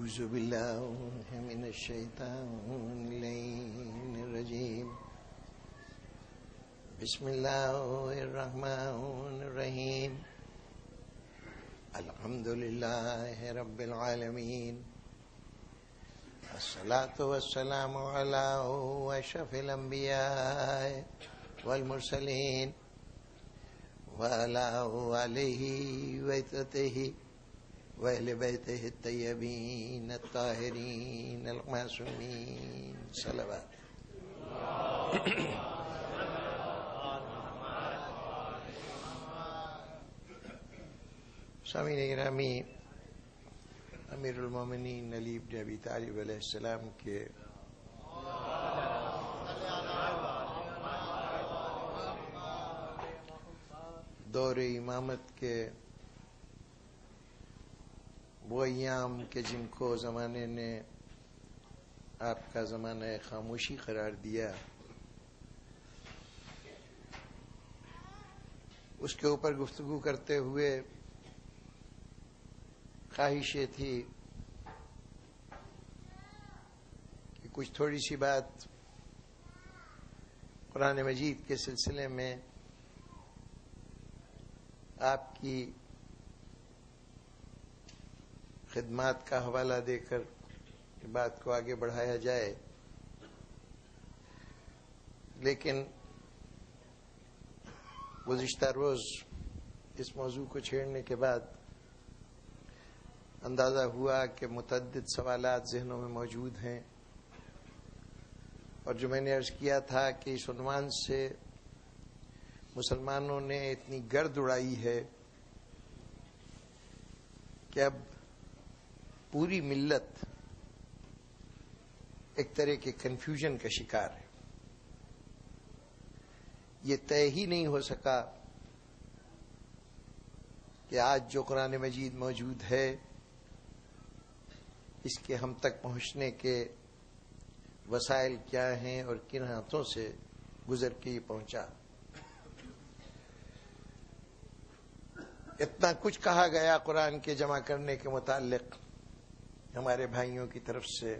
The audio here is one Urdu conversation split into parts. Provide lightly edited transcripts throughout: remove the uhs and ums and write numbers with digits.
أعوذ بالله من الشيطان اللعين الرجيم بسم الله الرحمن الرحيم الحمد لله رب العالمين الصلاة والسلام على أشرف الأنبياء والمرسلين وعلى آله وعترته وأهل بيته الطيبين الطاهرين المعصومين صلوات. سامعین گرامی، امیر المومنین علی بن ابی طالب علیہ السلام کے دور امامت کے وہ ایام کے جن کو زمانے نے آپ کا زمانہ خاموشی قرار دیا، اس کے اوپر گفتگو کرتے ہوئے خواہش یہ تھی کہ کچھ تھوڑی سی بات قرآن مجید کے سلسلے میں آپ کی خدمات کا حوالہ دے کر بات کو آگے بڑھایا جائے، لیکن گزشتہ روز اس موضوع کو چھیڑنے کے بعد اندازہ ہوا کہ متعدد سوالات ذہنوں میں موجود ہیں، اور جو میں نے عرض کیا تھا کہ اس عنوان سے مسلمانوں نے اتنی گرد اڑائی ہے کہ اب پوری ملت ایک طرح کے کنفیوژن کا شکار ہے۔ یہ طے ہی نہیں ہو سکا کہ آج جو قرآن مجید موجود ہے اس کے ہم تک پہنچنے کے وسائل کیا ہیں اور کن ہاتھوں سے گزر کے یہ پہنچا۔ اتنا کچھ کہا گیا قرآن کے جمع کرنے کے متعلق ہمارے بھائیوں کی طرف سے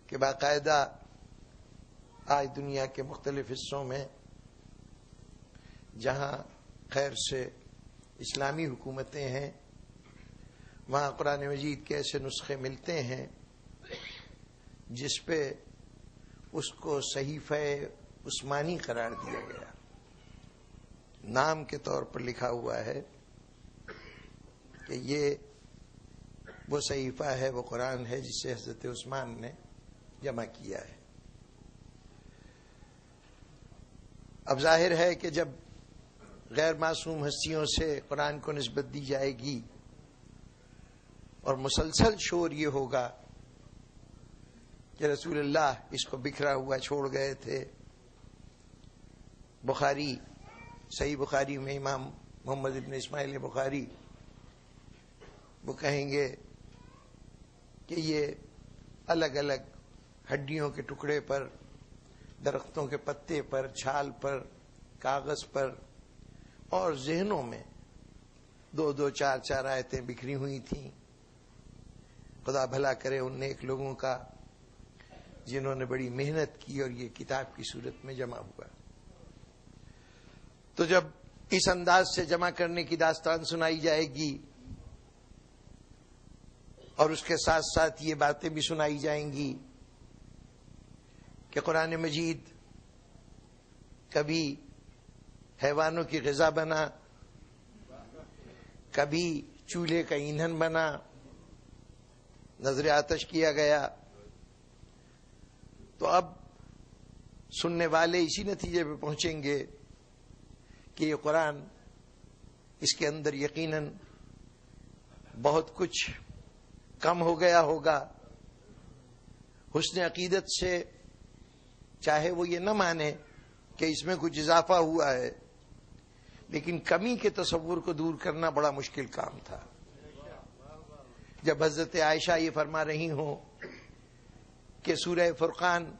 کہ باقاعدہ آج دنیا کے مختلف حصوں میں جہاں خیر سے اسلامی حکومتیں ہیں، وہاں قرآن مجید کے ایسے نسخے ملتے ہیں جس پہ اس کو صحیفہ عثمانی قرار دیا گیا، نام کے طور پر لکھا ہوا ہے کہ یہ وہ صحیفہ ہے، وہ قرآن ہے جسے حضرت عثمان نے جمع کیا ہے۔ اب ظاہر ہے کہ جب غیر معصوم ہستیوں سے قرآن کو نسبت دی جائے گی اور مسلسل شور یہ ہوگا کہ رسول اللہ اس کو بکھرا ہوا چھوڑ گئے تھے، بخاری صحیح بخاری میں امام محمد ابن اسماعیل بخاری وہ کہیں گے کہ یہ الگ الگ ہڈیوں کے ٹکڑے پر، درختوں کے پتے پر، چھال پر، کاغذ پر اور ذہنوں میں دو دو چار چار آیتیں بکھری ہوئی تھیں۔ خدا بھلا کرے ان نیک لوگوں کا جنہوں نے بڑی محنت کی اور یہ کتاب کی صورت میں جمع ہوا۔ تو جب اس انداز سے جمع کرنے کی داستان سنائی جائے گی اور اس کے ساتھ ساتھ یہ باتیں بھی سنائی جائیں گی کہ قرآن مجید کبھی حیوانوں کی غذا بنا، کبھی چولہے کا ایندھن بنا، نذر آتش کیا گیا، تو اب سننے والے اسی نتیجے پہ پہنچیں گے کہ یہ قرآن، اس کے اندر یقیناً بہت کچھ کم ہو گیا ہوگا۔ حسن عقیدت سے چاہے وہ یہ نہ مانے کہ اس میں کچھ اضافہ ہوا ہے، لیکن کمی کے تصور کو دور کرنا بڑا مشکل کام تھا۔ جب حضرت عائشہ یہ فرما رہی ہوں کہ سورہ فرقان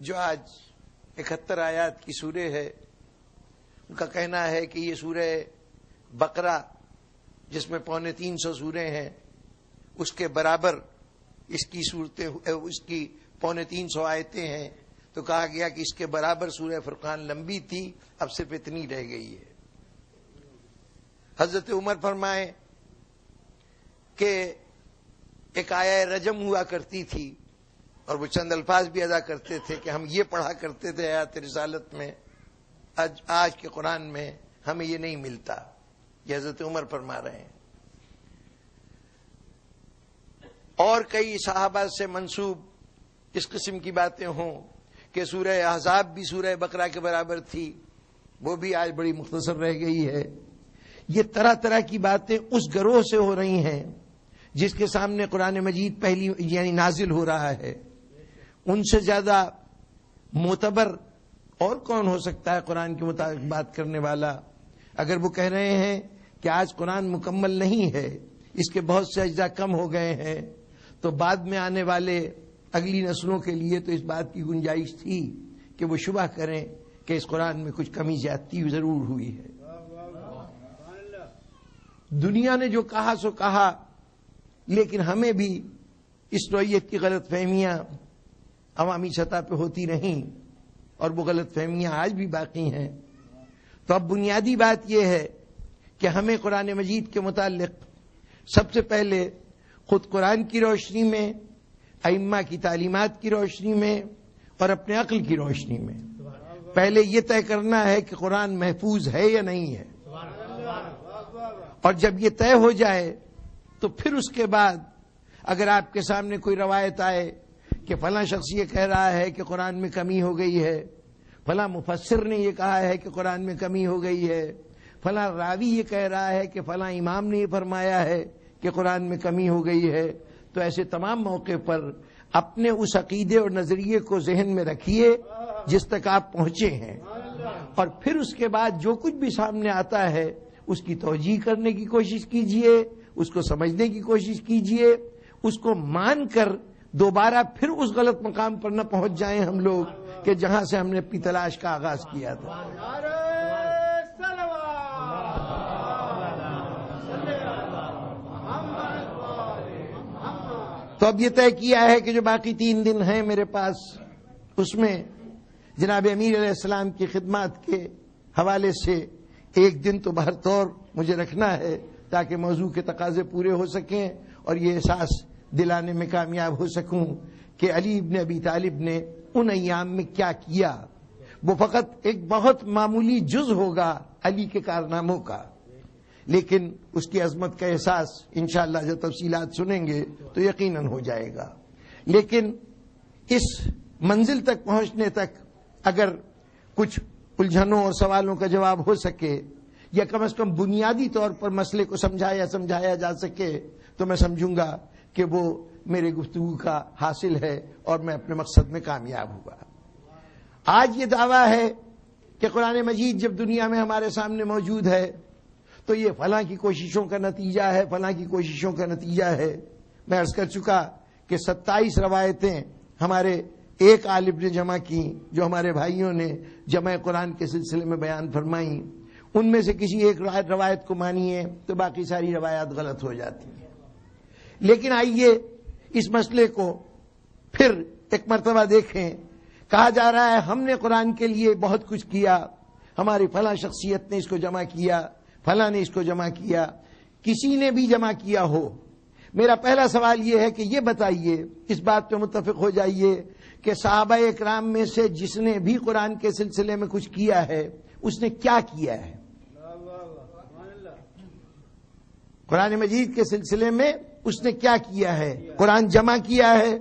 جو آج 71 آیات کی سورہ ہے، ان کا کہنا ہے کہ یہ سورہ بقرہ جس میں 350 سورے ہیں، اس کے برابر اس کی صورتیں، اس کی 350 آیتیں ہیں، تو کہا گیا کہ اس کے برابر سورہ فرقان لمبی تھی، اب صرف اتنی رہ گئی ہے۔ حضرت عمر فرمائے کہ ایک آیہ رجم ہوا کرتی تھی اور وہ چند الفاظ بھی ادا کرتے تھے کہ ہم یہ پڑھا کرتے تھے آیات رسالت میں، آج کے قرآن میں ہمیں یہ نہیں ملتا۔ یہ حضرت عمر فرما رہے ہیں۔ اور کئی صحابہ سے منسوب اس قسم کی باتیں ہوں کہ سورہ احزاب بھی سورہ بقرہ کے برابر تھی، وہ بھی آج بڑی مختصر رہ گئی ہے۔ یہ طرح طرح کی باتیں اس گروہ سے ہو رہی ہیں جس کے سامنے قرآن مجید پہلی یعنی نازل ہو رہا ہے۔ ان سے زیادہ معتبر اور کون ہو سکتا ہے قرآن کے مطابق بات کرنے والا؟ اگر وہ کہہ رہے ہیں کہ آج قرآن مکمل نہیں ہے، اس کے بہت سے اجزاء کم ہو گئے ہیں، تو بعد میں آنے والے اگلی نسلوں کے لیے تو اس بات کی گنجائش تھی کہ وہ شبہ کریں کہ اس قرآن میں کچھ کمی زیادتی ضرور ہوئی ہے۔ دنیا نے جو کہا سو کہا، لیکن ہمیں بھی اس نوعیت کی غلط فہمیاں عوامی سطح پہ ہوتی رہیں اور وہ غلط فہمیاں آج بھی باقی ہیں۔ تو اب بنیادی بات یہ ہے کہ ہمیں قرآن مجید کے متعلق سب سے پہلے خود قرآن کی روشنی میں، ائمہ کی تعلیمات کی روشنی میں اور اپنے عقل کی روشنی میں پہلے یہ طے کرنا ہے کہ قرآن محفوظ ہے یا نہیں ہے، اور جب یہ طے ہو جائے تو پھر اس کے بعد اگر آپ کے سامنے کوئی روایت آئے کہ فلاں شخص یہ کہہ رہا ہے کہ قرآن میں کمی ہو گئی ہے، فلاں مفسر نے یہ کہا ہے کہ قرآن میں کمی ہو گئی ہے، فلاں راوی یہ کہہ رہا ہے کہ فلاں امام نے یہ فرمایا ہے کہ قرآن میں کمی ہو گئی ہے، تو ایسے تمام موقع پر اپنے اس عقیدے اور نظریے کو ذہن میں رکھیے جس تک آپ پہنچے ہیں، اور پھر اس کے بعد جو کچھ بھی سامنے آتا ہے اس کی توجیہ کرنے کی کوشش کیجئے، اس کو سمجھنے کی کوشش کیجئے، اس کو مان کر دوبارہ پھر اس غلط مقام پر نہ پہنچ جائیں ہم لوگ کہ جہاں سے ہم نے اپنی تلاش کا آغاز کیا تھا۔ تو اب یہ طے کیا ہے کہ جو باقی 3 دن ہیں میرے پاس، اس میں جناب امیر علیہ السلام کی خدمات کے حوالے سے 1 دن تو بہر طور مجھے رکھنا ہے تاکہ موضوع کے تقاضے پورے ہو سکیں اور یہ احساس دلانے میں کامیاب ہو سکوں کہ علی ابن ابی طالب نے ان ایام میں کیا کیا۔ وہ فقط ایک بہت معمولی جز ہوگا علی کے کارناموں کا، لیکن اس کی عظمت کا احساس انشاءاللہ جب تفصیلات سنیں گے تو یقیناً ہو جائے گا۔ لیکن اس منزل تک پہنچنے تک اگر کچھ الجھنوں اور سوالوں کا جواب ہو سکے، یا کم از کم بنیادی طور پر مسئلے کو سمجھایا جا سکے، تو میں سمجھوں گا کہ وہ میرے گفتگو کا حاصل ہے اور میں اپنے مقصد میں کامیاب ہوا۔ آج یہ دعویٰ ہے کہ قرآن مجید جب دنیا میں ہمارے سامنے موجود ہے تو یہ فلاں کی کوششوں کا نتیجہ ہے، فلاں کی کوششوں کا نتیجہ ہے۔ میں عرض کر چکا کہ 27 روایتیں ہمارے ایک عالم نے جمع کی، جو ہمارے بھائیوں نے جمع قرآن کے سلسلے میں بیان فرمائیں۔ ان میں سے کسی ایک روایت کو مانیے تو باقی ساری روایات غلط ہو جاتی ہیں۔ لیکن آئیے اس مسئلے کو پھر ایک مرتبہ دیکھیں۔ کہا جا رہا ہے ہم نے قرآن کے لیے بہت کچھ کیا، ہماری فلاں شخصیت نے اس کو جمع کیا، فلاں نے اس کو جمع کیا، کسی نے بھی جمع کیا ہو۔ میرا پہلا سوال یہ ہے کہ یہ بتائیے، اس بات پہ متفق ہو جائیے کہ صحابہ اکرام میں سے جس نے بھی قرآن کے سلسلے میں کچھ کیا ہے اس نے کیا کیا ہے؟ قرآن مجید کے سلسلے میں اس نے کیا کیا ہے؟ قرآن جمع کیا ہے۔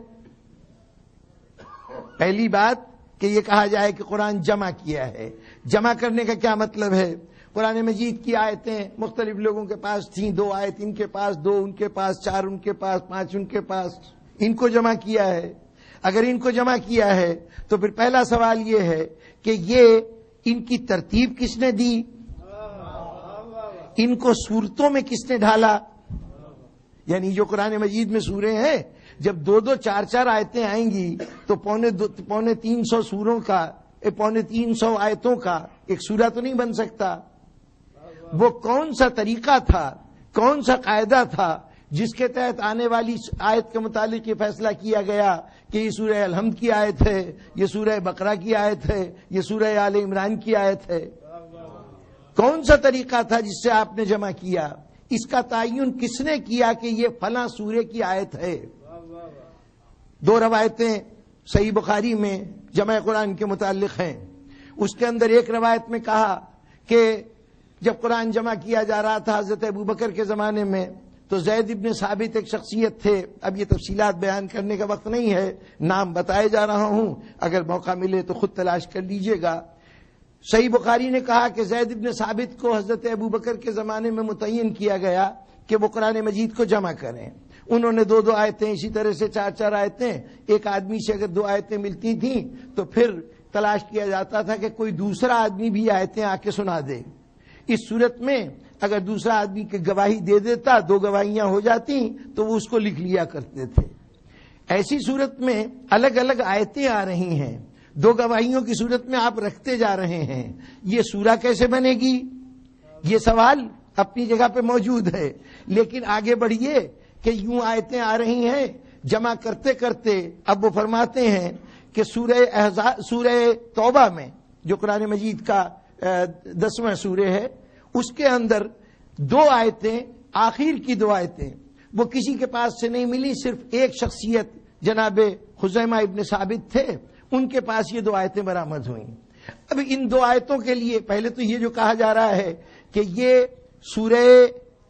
پہلی بات کہ یہ کہا جائے کہ قرآن جمع کیا ہے۔ جمع کرنے کا کیا مطلب ہے؟ قرآن مجید کی آیتیں مختلف لوگوں کے پاس تھیں، 2 آیت ان کے پاس، 2 ان کے پاس، 4 ان کے پاس، 5 ان کے پاس، ان کو جمع کیا ہے۔ اگر ان کو جمع کیا ہے تو پھر پہلا سوال یہ ہے کہ یہ ان کی ترتیب کس نے دی؟ ان کو سورتوں میں کس نے ڈھالا؟ یعنی جو قرآن مجید میں سورے ہیں، جب 2-2 4-4 آیتیں آئیں گی تو 350 سوروں کا 350 آیتوں کا ایک سورہ تو نہیں بن سکتا۔ وہ کون سا طریقہ تھا، کون سا قاعدہ تھا جس کے تحت آنے والی آیت کے متعلق یہ فیصلہ کیا گیا کہ یہ سورہ الحمد کی آیت ہے، یہ سورہ بقرہ کی آیت ہے، یہ سورہ آل عمران کی آیت ہے؟ کون سا طریقہ تھا جس سے آپ نے جمع کیا؟ اس کا تعین کس نے کیا کہ یہ فلاں سورے کی آیت ہے؟ دو روایتیں صحیح بخاری میں جمع قرآن کے متعلق ہیں. اس کے اندر ایک روایت میں کہا کہ جب قرآن جمع کیا جا رہا تھا حضرت ابوبکر کے زمانے میں، تو زید ابن ثابت ایک شخصیت تھے. اب یہ تفصیلات بیان کرنے کا وقت نہیں ہے، نام بتائے جا رہا ہوں، اگر موقع ملے تو خود تلاش کر لیجئے گا. صحیح بخاری نے کہا کہ زید ابن ثابت کو حضرت ابوبکر کے زمانے میں متعین کیا گیا کہ وہ قرآن مجید کو جمع کریں. انہوں نے دو آیتیں، اسی طرح سے چار آیتیں، ایک آدمی سے اگر 2 آیتیں ملتی تھیں تو پھر تلاش کیا جاتا تھا کہ کوئی دوسرا آدمی بھی آیتیں آ کے سنا دے. اس صورت میں اگر دوسرا آدمی کی گواہی دے دیتا، 2 گواہیاں ہو جاتی تو وہ اس کو لکھ لیا کرتے تھے. ایسی صورت میں الگ الگ آیتیں آ رہی ہیں، 2 گواہیوں کی صورت میں آپ رکھتے جا رہے ہیں. یہ سورہ کیسے بنے گی؟ یہ سوال اپنی جگہ پہ موجود ہے، لیکن آگے بڑھیے کہ یوں آیتیں آ رہی ہیں، جمع کرتے کرتے اب وہ فرماتے ہیں کہ سورہ توبہ میں جو قرآن مجید کا 10واں سورہ ہے، اس کے اندر 2 آیتیں، آخر کی 2 آیتیں وہ کسی کے پاس سے نہیں ملی، صرف ایک شخصیت جناب خزیمہ ابن ثابت تھے، ان کے پاس یہ 2 آیتیں برآمد ہوئیں. اب ان 2 آیتوں کے لیے پہلے تو یہ جو کہا جا رہا ہے کہ یہ سورہ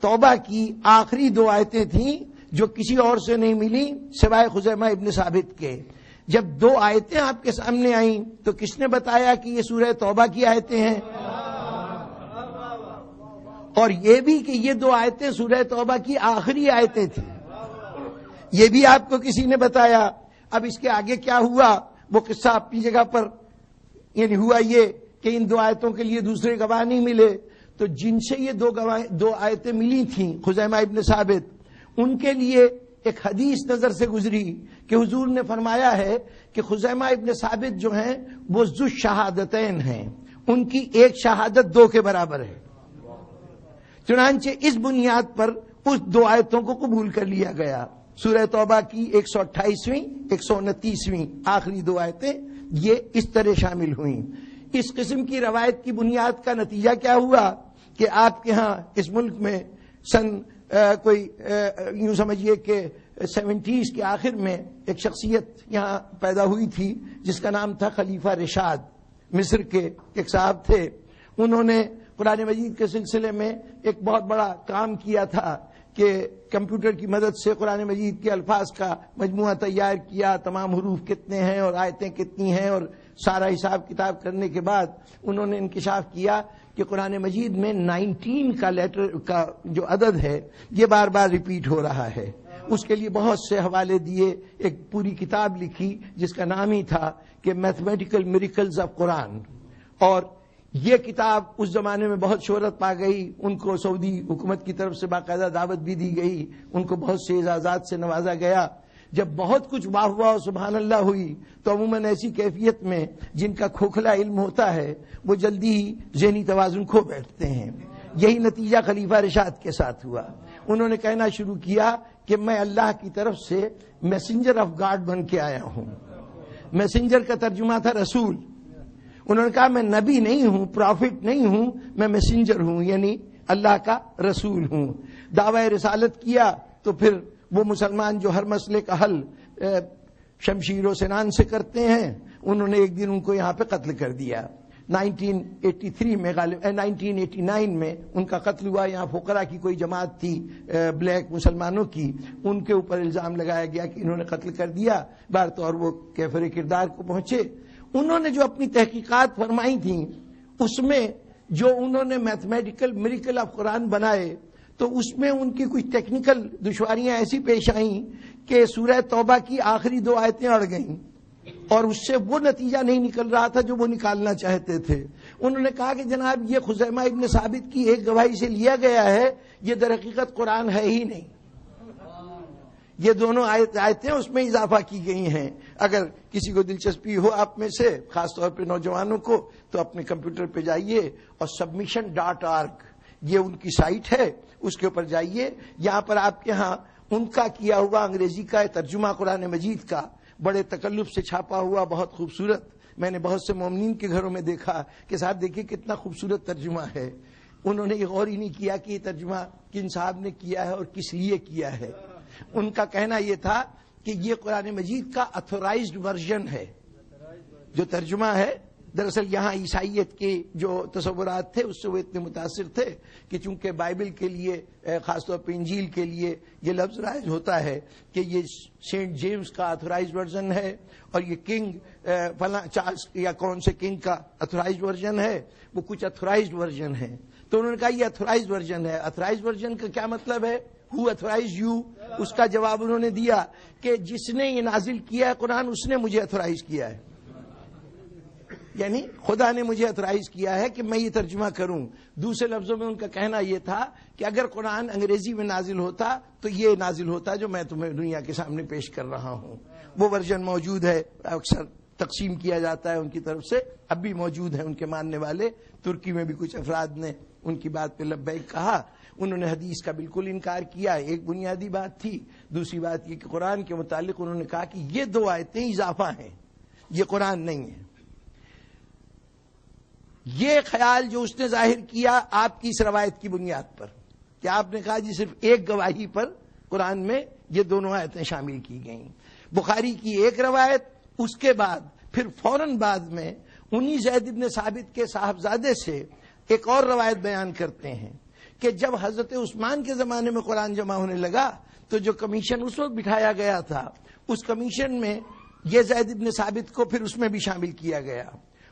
توبہ کی آخری 2 آیتیں تھیں جو کسی اور سے نہیں ملی سوائے خزیمہ ابن ثابت کے. جب 2 آیتیں آپ کے سامنے آئیں تو کس نے بتایا کہ یہ سورہ توبہ کی آیتیں ہیں؟ اور یہ بھی کہ یہ 2 آیتیں سورہ توبہ کی آخری آیتیں تھیں، یہ بھی آپ کو کسی نے بتایا. اب اس کے آگے کیا ہوا وہ قصہ اپنی جگہ پر، یعنی ہوا یہ کہ ان 2 آیتوں کے لیے دوسرے گواہ نہیں ملے، تو جن سے یہ 2 آیتیں ملی تھیں خزیمہ ابن ثابت، ان کے لیے ایک حدیث نظر سے گزری کہ حضور نے فرمایا ہے کہ خزیمہ ابن ثابت جو ہیں وہ ذو شہادتین ہیں، ان کی ایک شہادت 2 کے برابر ہے. چنانچہ اس بنیاد پر اس 2 آیتوں کو قبول کر لیا گیا. سورہ توبہ کی 128ویں 129ویں آخری 2 آیتیں یہ اس طرح شامل ہوئیں. اس قسم کی روایت کی بنیاد کا نتیجہ کیا ہوا کہ آپ کے ہاں اس ملک میں سن کوئی یوں سمجھیے کہ 70s کے آخر میں ایک شخصیت یہاں پیدا ہوئی تھی جس کا نام تھا خلیفہ رشاد. مصر کے ایک صاحب تھے، انہوں نے قرآن مجید کے سلسلے میں ایک بہت بڑا کام کیا تھا کہ کمپیوٹر کی مدد سے قرآن مجید کے الفاظ کا مجموعہ تیار کیا، تمام حروف کتنے ہیں اور آیتیں کتنی ہیں، اور سارا حساب کتاب کرنے کے بعد انہوں نے انکشاف کیا کہ قرآن مجید میں 19 کا لیٹر کا جو عدد ہے یہ بار بار ریپیٹ ہو رہا ہے. اس کے لیے بہت سے حوالے دیے، ایک پوری کتاب لکھی جس کا نام ہی تھا کہ میتھمیٹیکل میریکلز آف قرآن. اور یہ کتاب اس زمانے میں بہت شہرت پا گئی، ان کو سعودی حکومت کی طرف سے باقاعدہ دعوت بھی دی گئی، ان کو بہت سے اعزازات سے نوازا گیا. جب بہت کچھ واہ واہ سبحان اللہ ہوئی تو عموماً ایسی کیفیت میں جن کا کھوکھلا علم ہوتا ہے وہ جلدی ہی ذہنی توازن کھو بیٹھتے ہیں. یہی نتیجہ خلیفہ رشاد کے ساتھ ہوا. انہوں نے کہنا شروع کیا کہ میں اللہ کی طرف سے میسنجر آف گاڈ بن کے آیا ہوں. میسنجر کا ترجمہ تھا رسول. انہوں نے کہا میں نبی نہیں ہوں، پروفٹ نہیں ہوں، میں میسنجر ہوں، یعنی اللہ کا رسول ہوں. دعوی رسالت کیا تو پھر وہ مسلمان جو ہر مسئلے کا حل شمشیر و سنان سے کرتے ہیں، انہوں نے ایک دن ان کو یہاں پہ قتل کر دیا. 1983 میں 1989 میں ان کا قتل ہوا. یہاں فقراء کی کوئی جماعت تھی بلیک مسلمانوں کی، ان کے اوپر الزام لگایا گیا کہ انہوں نے قتل کر دیا. بار طور وہ کیفر کردار کو پہنچے. انہوں نے جو اپنی تحقیقات فرمائی تھیں اس میں جو انہوں نے میتھمیٹیکل میریکل آف قرآن بنائے تو اس میں ان کی کچھ ٹیکنیکل دشواریاں ایسی پیش آئیں کہ سورہ توبہ کی آخری 2 آیتیں اڑ گئیں اور اس سے وہ نتیجہ نہیں نکل رہا تھا جو وہ نکالنا چاہتے تھے. انہوں نے کہا کہ جناب یہ خزیمہ ابن ثابت کی ایک گواہی سے لیا گیا ہے، یہ در حقیقت قرآن ہے ہی نہیں. یہ دونوں آیتیں اس میں اضافہ کی گئی ہیں. اگر کسی کو دلچسپی ہو آپ میں سے، خاص طور پہ نوجوانوں کو، تو اپنے کمپیوٹر پہ جائیے اور submission.org یہ ان کی سائٹ ہے، اس کے اوپر جائیے. یہاں پر آپ کے ہاں ان کا کیا ہوا انگریزی کا ترجمہ قرآن مجید کا بڑے تکلف سے چھاپا ہوا، بہت خوبصورت. میں نے بہت سے مومنین کے گھروں میں دیکھا کہ صاحب دیکھیے کتنا خوبصورت ترجمہ ہے. انہوں نے یہ غور ہی نہیں کیا کہ یہ ترجمہ کن صاحب نے کیا ہے اور کس لیے کیا ہے. ان کا کہنا یہ تھا کہ یہ قرآن مجید کا اتھورائزڈ ورژن ہے. جو ترجمہ ہے دراصل یہاں عیسائیت کے جو تصورات تھے اس سے وہ اتنے متاثر تھے کہ چونکہ بائبل کے لیے خاص طور پہ انجیل کے لیے یہ لفظ رائج ہوتا ہے کہ یہ سینٹ جیمز کا اتھورائزڈ ورژن ہے اور یہ کنگ فلاں چارلس یا کون سے کنگ کا اتھورائزڈ ورژن ہے، وہ کچھ اتھورائزڈ ورژن ہے. تو انہوں نے کہا یہ اتھورائزڈ ورژن ہے. اتھورائزڈ ورژن کا کیا مطلب ہے؟ ہو اتھورائز یو؟ اس کا جواب انہوں نے دیا کہ جس نے یہ نازل کیا ہے قرآن اس نے مجھے اتھورائز کیا ہے، یعنی خدا نے مجھے اتھورائز کیا ہے کہ میں یہ ترجمہ کروں. دوسرے لفظوں میں ان کا کہنا یہ تھا کہ اگر قرآن انگریزی میں نازل ہوتا تو یہ نازل ہوتا جو میں تمہیں دنیا کے سامنے پیش کر رہا ہوں. وہ ورژن موجود ہے، اکثر تقسیم کیا جاتا ہے ان کی طرف سے، اب بھی موجود ہیں ان کے ماننے والے. ترکی میں بھی کچھ افراد نے ان کی بات پہ لبیک کہا. انہوں نے حدیث کا بالکل انکار کیا. ایک بنیادی بات تھی. دوسری بات یہ کہ قرآن کے متعلق انہوں نے کہا کہ یہ 2 آیتیں اضافہ ہیں، یہ قرآن نہیں ہے. یہ خیال جو اس نے ظاہر کیا آپ کی اس روایت کی بنیاد پر کہ آپ نے کہا جی صرف ایک گواہی پر قرآن میں یہ دونوں آیتیں شامل کی گئیں. بخاری کی ایک روایت، اس کے بعد پھر فوراً بعد میں انہی زید بن ثابت کے صاحبزادے سے ایک اور روایت بیان کرتے ہیں کہ جب حضرت عثمان کے زمانے میں قرآن جمع ہونے لگا تو جو کمیشن اس وقت بٹھایا گیا تھا اس کمیشن میں یہ زید بن ثابت کو پھر اس میں بھی شامل کیا گیا.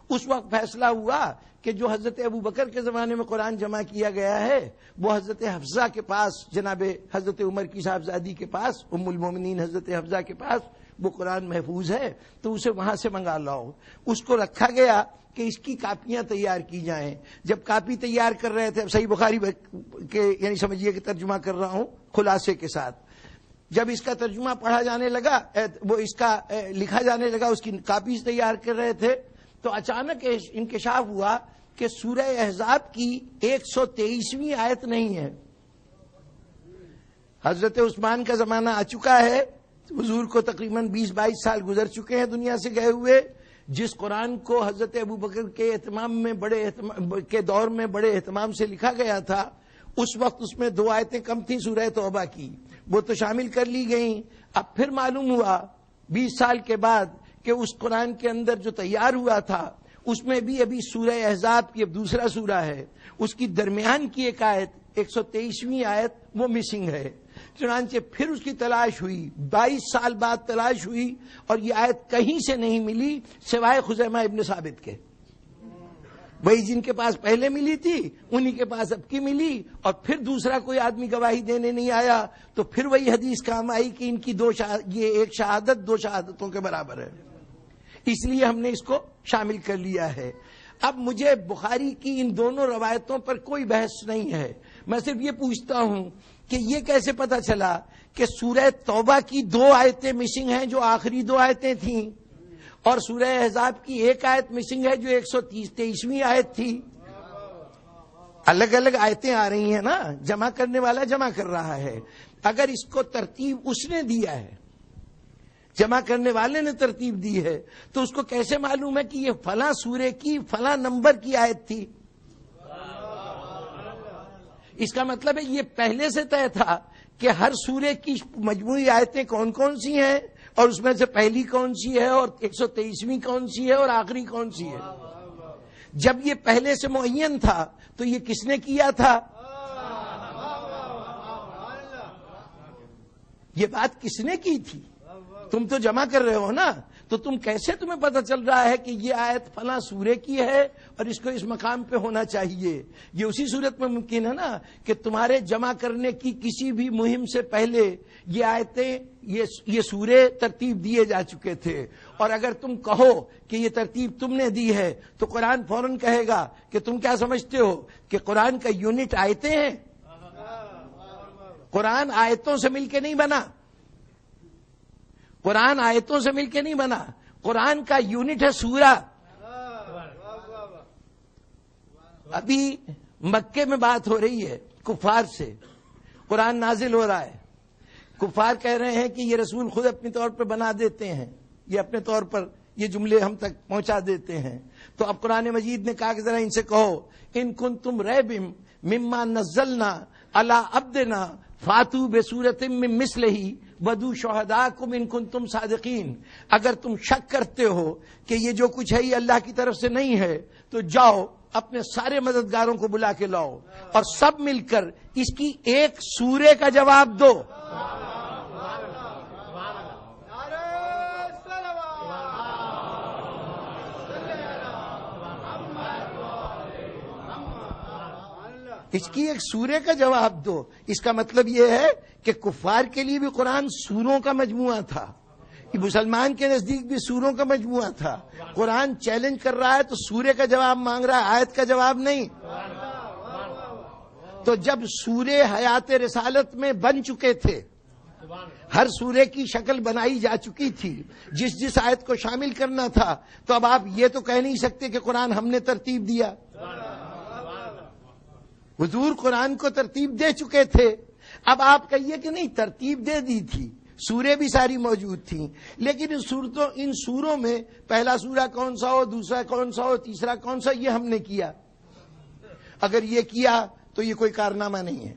اس وقت فیصلہ ہوا کہ جو حضرت ابو بکر کے زمانے میں قرآن جمع کیا گیا ہے وہ حضرت حفصہ کے پاس، جناب حضرت عمر کی صاحبزادی کے پاس، ام المومنین حضرت حفصہ کے پاس وہ قرآن محفوظ ہے، تو اسے وہاں سے منگا لاؤ. اس کو رکھا گیا کہ اس کی کاپیاں تیار کی جائیں. جب کاپی تیار کر رہے تھے، اب صحیح بخاری کے یعنی سمجھیے کہ ترجمہ کر رہا ہوں خلاصے کے ساتھ، جب اس کا ترجمہ پڑھا جانے لگا، وہ اس کا لکھا جانے لگا، اس کی کاپیز تیار کر رہے تھے، تو اچانک انکشاف ہوا کہ سورہ احزاب کی 123ویں آیت نہیں ہے. حضرت عثمان کا زمانہ آ چکا ہے، حضور کو تقریباً 20-22 سال گزر چکے ہیں دنیا سے گئے ہوئے. جس قرآن کو حضرت ابو بکر کے کے دور میں بڑے اہتمام سے لکھا گیا تھا، اس وقت اس میں 2 آیتیں کم تھیں سورہ توبہ کی، وہ تو شامل کر لی گئیں. اب پھر معلوم ہوا 20 سال کے بعد کہ اس قرآن کے اندر جو تیار ہوا تھا اس میں بھی ابھی سورہ احزاب کی اب دوسرا سورہ ہے، اس کی درمیان کی ایک آیت 123ویں آیت وہ مسنگ ہے. چنانچہ پھر اس کی تلاش ہوئی، 22 سال بعد تلاش ہوئی اور یہ آیت کہیں سے نہیں ملی سوائے خزیمہ ابن ثابت کے. وہی جن کے پاس پہلے ملی تھی انہی کے پاس اب کی ملی، اور پھر دوسرا کوئی آدمی گواہی دینے نہیں آیا تو پھر وہی حدیث کام آئی کہ ان کی یہ ایک شہادت 2 شہادتوں کے برابر ہے. اس لیے ہم نے اس کو شامل کر لیا ہے. اب مجھے بخاری کی ان دونوں روایتوں پر کوئی بحث نہیں ہے، میں صرف یہ پوچھتا ہوں کہ یہ کیسے پتا چلا کہ سورہ توبہ کی 2 آیتیں مسنگ ہیں جو آخری 2 آیتیں تھیں، اور سورہ احزاب کی 1 آیت مسنگ ہے جو 123ویں آیت تھی. الگ الگ آیتیں آ رہی ہیں نا، جمع کرنے والا جمع کر رہا ہے. اگر اس کو ترتیب اس نے دیا ہے، جمع کرنے والے نے ترتیب دی ہے، تو اس کو کیسے معلوم ہے کہ یہ فلاں سورے کی فلاں نمبر کی آیت تھی؟ اس کا مطلب ہے یہ پہلے سے طے تھا کہ ہر سورے کی مجموعی آیتیں کون کون سی ہیں اور اس میں سے پہلی کون سی ہے اور 123ویں کون سی ہے اور آخری کون سی ہے. جب یہ پہلے سے معین تھا تو یہ کس نے کیا تھا؟ یہ بات کس نے کی تھی؟ تم تو جمع کر رہے ہو نا، تو تمہیں پتہ چل رہا ہے کہ یہ آیت فلاں سورے کی ہے اور اس کو اس مقام پہ ہونا چاہیے. یہ اسی صورت میں ممکن ہے نا کہ تمہارے جمع کرنے کی کسی بھی مہم سے پہلے یہ آیتیں یہ سورے ترتیب دیے جا چکے تھے، اور اگر تم کہو کہ یہ ترتیب تم نے دی ہے تو قرآن فوراً کہے گا کہ تم کیا سمجھتے ہو کہ قرآن کا یونٹ آیتیں ہیں؟ قرآن آیتوں سے مل کے نہیں بنا، قرآن آیتوں سے مل کے نہیں بنا، قرآن کا یونٹ ہے سورہ. ابھی مکے میں بات ہو رہی ہے کفار سے، قرآن نازل ہو رہا ہے، کفار کہہ رہے ہیں کہ یہ رسول خود اپنے طور پر بنا دیتے ہیں، یہ اپنے طور پر یہ جملے ہم تک پہنچا دیتے ہیں۔ تو اب قرآن مجید نے کہا کہ ذرا ان سے کہو ان کنتم ریب مما نزلنا علی عبدنا فاتوا بسورۃ من مثلہ ودعوا شہداءکم ان کنتم صادقین، اگر تم شک کرتے ہو کہ یہ جو کچھ ہے یہ اللہ کی طرف سے نہیں ہے تو جاؤ اپنے سارے مددگاروں کو بلا کے لاؤ اور سب مل کر اس کی ایک سورے کا جواب دو۔ اس کی ایک سورے کا جواب دو۔ اس کا مطلب یہ ہے کہ کفار کے لیے بھی قرآن سوروں کا مجموعہ تھا، مسلمان کے نزدیک بھی سوروں کا مجموعہ تھا۔ قرآن چیلنج کر رہا ہے تو سورے کا جواب مانگ رہا ہے، آیت کا جواب نہیں۔ تو جب سورے حیات رسالت میں بن چکے تھے، ہر سورے کی شکل بنائی جا چکی تھی، جس آیت کو شامل کرنا تھا، تو اب آپ یہ تو کہہ نہیں سکتے کہ قرآن ہم نے ترتیب دیا۔ حضور قرآن کو ترتیب دے چکے تھے، اب آپ کہیے کہ نہیں ترتیب دے دی تھی، سورے بھی ساری موجود تھیں، لیکن ان سوروں میں پہلا سورہ کون سا ہو، دوسرا کون سا ہو، تیسرا کون سا، یہ ہم نے کیا۔ اگر یہ کیا تو یہ کوئی کارنامہ نہیں ہے،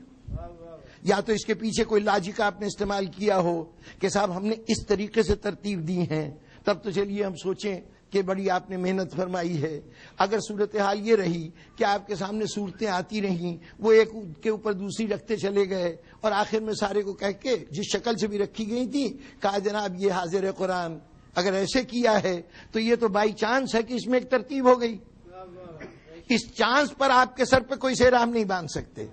یا تو اس کے پیچھے کوئی لاجک آپ نے استعمال کیا ہو کہ صاحب ہم نے اس طریقے سے ترتیب دی ہیں، تب تو چلیے ہم سوچیں کہ بڑی آپ نے محنت فرمائی ہے۔ اگر صورتحال یہ رہی کہ آپ کے سامنے صورتیں آتی رہیں، وہ ایک کے اوپر دوسری رکھتے چلے گئے اور آخر میں سارے کو کہہ کے جس شکل سے بھی رکھی گئی تھی کہا جناب یہ حاضر ہے قرآن، اگر ایسے کیا ہے تو یہ تو بائی چانس ہے کہ اس میں ایک ترتیب ہو گئی۔ اس چانس پر آپ کے سر پہ کوئی سہرام نہیں باندھ سکتے،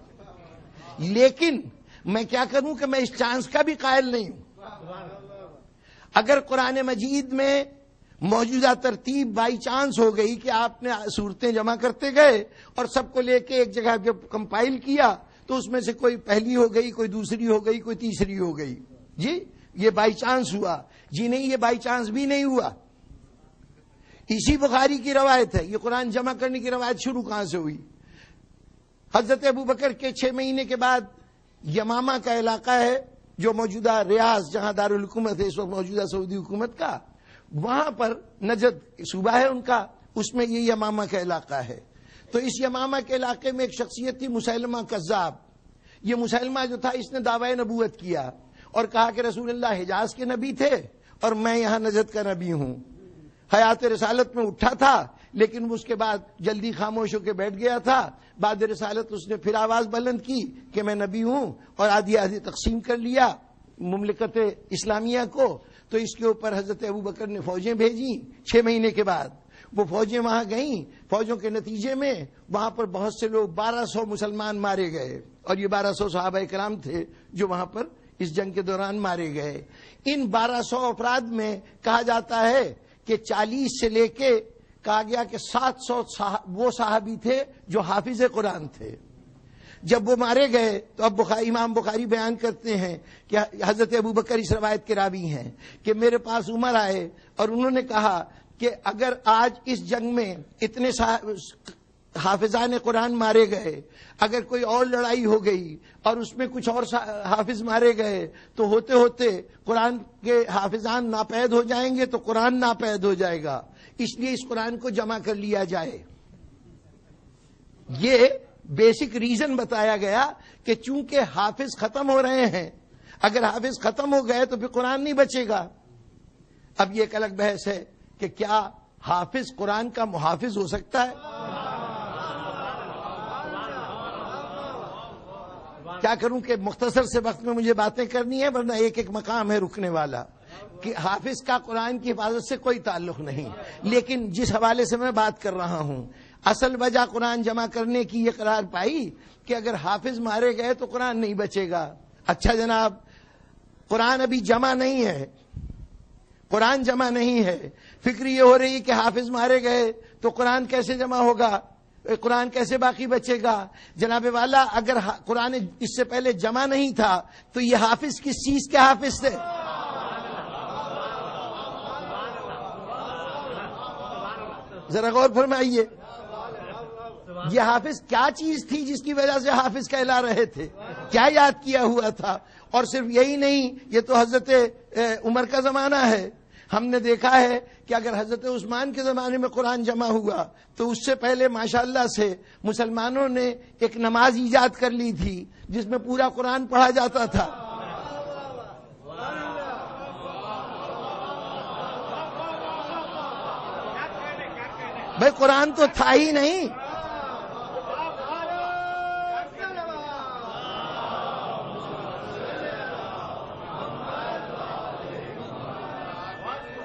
لیکن میں کیا کروں کہ میں اس چانس کا بھی قائل نہیں ہوں۔ اگر قرآن مجید میں موجودہ ترتیب بائی چانس ہو گئی کہ آپ نے صورتیں جمع کرتے گئے اور سب کو لے کے ایک جگہ پہ کمپائل کیا تو اس میں سے کوئی پہلی ہو گئی، کوئی دوسری ہو گئی، کوئی تیسری ہو گئی، جی یہ بائی چانس ہوا، جی نہیں یہ بائی چانس بھی نہیں ہوا۔ اسی بخاری کی روایت ہے، یہ قرآن جمع کرنے کی روایت شروع کہاں سے ہوئی؟ حضرت ابوبکر کے 6 مہینے کے بعد یمامہ کا علاقہ ہے جو موجودہ ریاض جہاں دارالحکومت ہے اس وقت موجودہ سعودی حکومت کا، وہاں پر نجد صوبہ ہے ان کا، اس میں یہ یمامہ کا علاقہ ہے۔ تو اس یمامہ کے علاقے میں ایک شخصیت تھی مسیلمہ کذاب۔ یہ مسیلمہ جو تھا اس نے دعوی نبوت کیا اور کہا کہ رسول اللہ حجاز کے نبی تھے اور میں یہاں نجد کا نبی ہوں۔ حیات رسالت میں اٹھا تھا لیکن اس کے بعد جلدی خاموش ہو کے بیٹھ گیا تھا، بعد رسالت اس نے پھر آواز بلند کی کہ میں نبی ہوں اور آدھی آدھی تقسیم کر لیا مملکت اسلامیہ کو۔ تو اس کے اوپر حضرت ابوبکر نے فوجیں بھیجیں 6 مہینے کے بعد، وہ فوجیں وہاں گئیں، فوجوں کے نتیجے میں وہاں پر بہت سے لوگ 1200 مسلمان مارے گئے، اور یہ 1200 صحابہ کرام تھے جو وہاں پر اس جنگ کے دوران مارے گئے۔ ان 1200 افراد میں کہا جاتا ہے کہ 40 سے لے کے کہا گیا کہ 700 وہ صحابی تھے جو حافظ قرآن تھے۔ جب وہ مارے گئے تو اب امام بخاری بیان کرتے ہیں کہ حضرت ابوبکر اس روایت کے راوی ہیں کہ میرے پاس عمر آئے اور انہوں نے کہا کہ اگر آج اس جنگ میں اتنے حافظان قرآن مارے گئے، اگر کوئی اور لڑائی ہو گئی اور اس میں کچھ اور حافظ مارے گئے تو ہوتے ہوتے قرآن کے حافظان ناپید ہو جائیں گے تو قرآن ناپید ہو جائے گا، اس لیے اس قرآن کو جمع کر لیا جائے۔ یہ بیسک ریزن بتایا گیا کہ چونکہ حافظ ختم ہو رہے ہیں، اگر حافظ ختم ہو گئے تو پھر قرآن نہیں بچے گا۔ اب یہ ایک الگ بحث ہے کہ کیا حافظ قرآن کا محافظ ہو سکتا ہے؟ کیا کروں کہ مختصر سے وقت میں مجھے باتیں کرنی ہے، ورنہ ایک ایک مقام ہے رکنے والا کہ حافظ کا قرآن کی حفاظت سے کوئی تعلق نہیں، لیکن جس حوالے سے میں بات کر رہا ہوں اصل وجہ قرآن جمع کرنے کی یہ قرار پائی کہ اگر حافظ مارے گئے تو قرآن نہیں بچے گا۔ اچھا جناب، قرآن ابھی جمع نہیں ہے، قرآن جمع نہیں ہے، فکر یہ ہو رہی ہے کہ حافظ مارے گئے تو قرآن کیسے جمع ہوگا، قرآن کیسے باقی بچے گا؟ جناب والا، اگر قرآن اس سے پہلے جمع نہیں تھا تو یہ حافظ کس چیز کے حافظ تھے؟ ذرا غور فرمائیے۔ یہ حافظ کیا چیز تھی جس کی وجہ سے حافظ کہلا رہے تھے؟ کیا یاد کیا ہوا تھا؟ اور صرف یہی نہیں، یہ تو حضرت عمر کا زمانہ ہے. ہم نے دیکھا ہے کہ اگر حضرت عثمان کے زمانے میں قرآن جمع ہوا تو اس سے پہلے ماشاءاللہ سے مسلمانوں نے ایک نماز ایجاد کر لی تھی جس میں پورا قرآن پڑھا جاتا تھا. بھائی قرآن تو تھا ہی نہیں.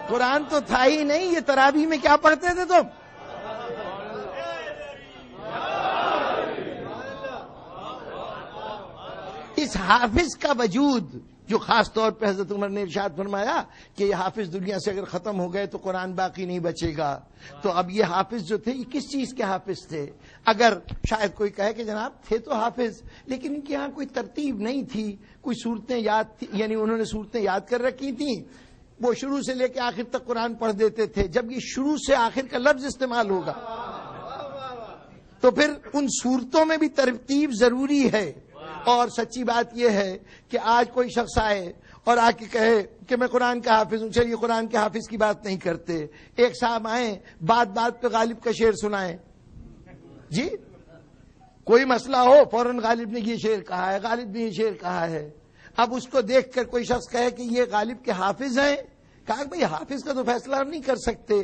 قرآن تو تھا ہی نہیں. یہ تراویح میں کیا پڑھتے تھے تم؟ اس حافظ کا وجود جو خاص طور پہ حضرت عمر نے ارشاد فرمایا کہ یہ حافظ دنیا سے اگر ختم ہو گئے تو قرآن باقی نہیں بچے گا. تو اب یہ حافظ جو تھے یہ کس چیز کے حافظ تھے؟ اگر شاید کوئی کہے کہ جناب تھے تو حافظ لیکن ان کے ہاں کوئی ترتیب نہیں تھی، کوئی صورتیں یاد تھی، یعنی انہوں نے صورتیں یاد کر رکھی تھیں، وہ شروع سے لے کے آخر تک قرآن پڑھ دیتے تھے. جب یہ شروع سے آخر کا لفظ استعمال ہوگا تو پھر ان صورتوں میں بھی ترتیب ضروری ہے. اور سچی بات یہ ہے کہ آج کوئی شخص آئے اور آ کے کہے کہ میں قرآن کا حافظ ہوں، چلیے قرآن کے حافظ کی بات نہیں کرتے. ایک صاحب آئیں بات بات پہ غالب کا شعر سنائیں، جی کوئی مسئلہ ہو فوراً غالب نے یہ شعر کہا ہے، غالب نے یہ شعر کہا ہے. اب اس کو دیکھ کر کوئی شخص کہے کہ یہ غالب کے حافظ ہیں، کہا کہ بھئی حافظ کا تو فیصلہ ہم نہیں کر سکتے.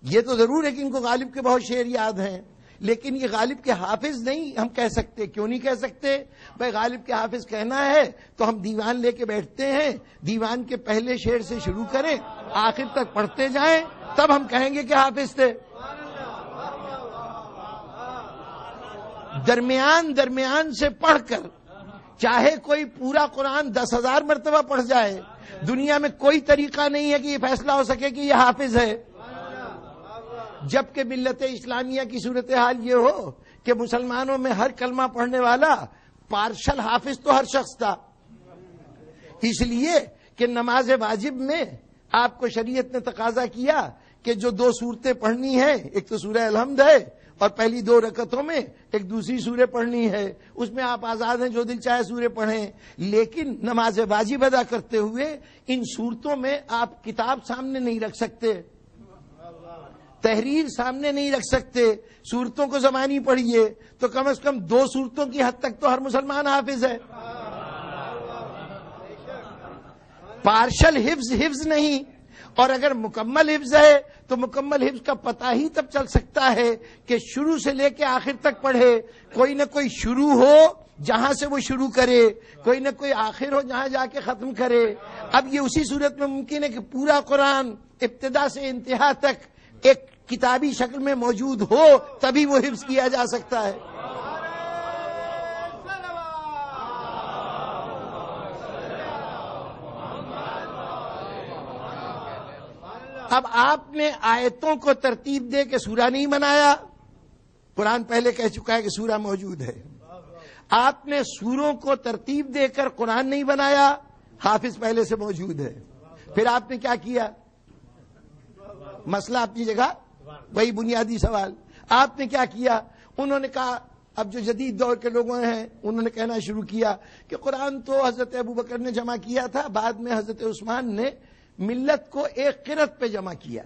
یہ تو ضرور ہے کہ ان کو غالب کے بہت شعر یاد ہیں لیکن یہ غالب کے حافظ نہیں ہم کہہ سکتے. کیوں نہیں کہہ سکتے؟ بھائی غالب کے حافظ کہنا ہے تو ہم دیوان لے کے بیٹھتے ہیں، دیوان کے پہلے شعر سے شروع کریں آخر تک پڑھتے جائیں تب ہم کہیں گے کہ حافظ تھے. درمیان سے پڑھ کر چاہے کوئی پورا قرآن 10,000 مرتبہ پڑھ جائے، دنیا میں کوئی طریقہ نہیں ہے کہ یہ فیصلہ ہو سکے کہ یہ حافظ ہے. جبکہ ملت اسلامیہ کی صورتحال یہ ہو کہ مسلمانوں میں ہر کلمہ پڑھنے والا پارشل حافظ تو ہر شخص تھا. اس لیے کہ نماز واجب میں آپ کو شریعت نے تقاضا کیا کہ جو 2 صورتیں پڑھنی ہیں، ایک تو سورہ الحمد ہے اور پہلی 2 رکعتوں میں ایک دوسری سورہ پڑھنی ہے. اس میں آپ آزاد ہیں، جو دل چاہے سورہ پڑھیں. لیکن نماز واجب ادا کرتے ہوئے ان صورتوں میں آپ کتاب سامنے نہیں رکھ سکتے، تحریر سامنے نہیں رکھ سکتے، صورتوں کو زبانی پڑھیے تو کم از کم 2 صورتوں کی حد تک تو ہر مسلمان حافظ ہے. پارشل حفظ نہیں، اور اگر مکمل حفظ ہے تو مکمل حفظ کا پتہ ہی تب چل سکتا ہے کہ شروع سے لے کے آخر تک پڑھے. کوئی نہ کوئی شروع ہو جہاں سے وہ شروع کرے، کوئی نہ کوئی آخر ہو جہاں جا کے ختم کرے. اب یہ اسی صورت میں ممکن ہے کہ پورا قرآن ابتدا سے انتہا تک ایک کتابی شکل میں موجود ہو تبھی وہ حفظ کیا جا سکتا ہے. اب آپ نے آیتوں کو ترتیب دے کے سورہ نہیں بنایا، قرآن پہلے کہہ چکا ہے کہ سورہ موجود ہے. آپ نے سوروں کو ترتیب دے کر قرآن نہیں بنایا، حافظ پہلے سے موجود ہے. پھر آپ نے کیا کیا؟ مسئلہ اپنی جگہ، وہی بنیادی سوال. آپ نے کیا کیا؟ انہوں نے کہا، اب جو جدید دور کے لوگوں ہیں انہوں نے کہنا شروع کیا کہ قرآن تو حضرت ابوبکر نے جمع کیا تھا، بعد میں حضرت عثمان نے ملت کو ایک قرت پہ جمع کیا،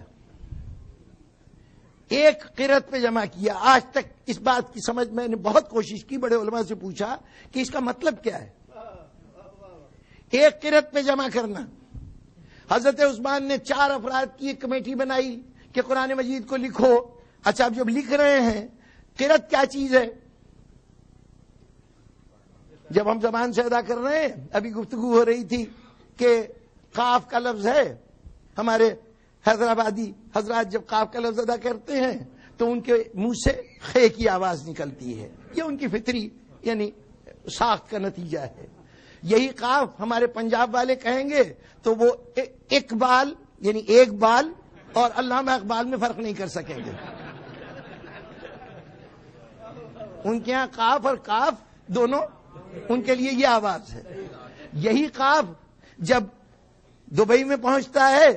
ایک قرت پہ جمع کیا. آج تک اس بات کی سمجھ میں نے بہت کوشش کی، بڑے علماء سے پوچھا کہ اس کا مطلب کیا ہے ایک قرت پہ جمع کرنا. حضرت عثمان نے 4 افراد کی ایک کمیٹی بنائی کہ قرآن مجید کو لکھو. اچھا اب جب لکھ رہے ہیں، قرت کیا چیز ہے؟ جب ہم زبان سے ادا کر رہے ہیں، ابھی گفتگو ہو رہی تھی کہ قاف کا لفظ ہے، ہمارے حیدرآبادی حضرات جب قاف کا لفظ ادا کرتے ہیں تو ان کے منہ سے خے کی آواز نکلتی ہے. یہ ان کی فطری یعنی ساخت کا نتیجہ ہے. یہی قاف ہمارے پنجاب والے کہیں گے تو وہ اقبال یعنی ایک بال اور علامہ اقبال میں فرق نہیں کر سکیں گے. ان کے ہاں قاف اور کاف دونوں ان کے لیے یہ آواز ہے. یہی قاف جب دبئی میں پہنچتا ہے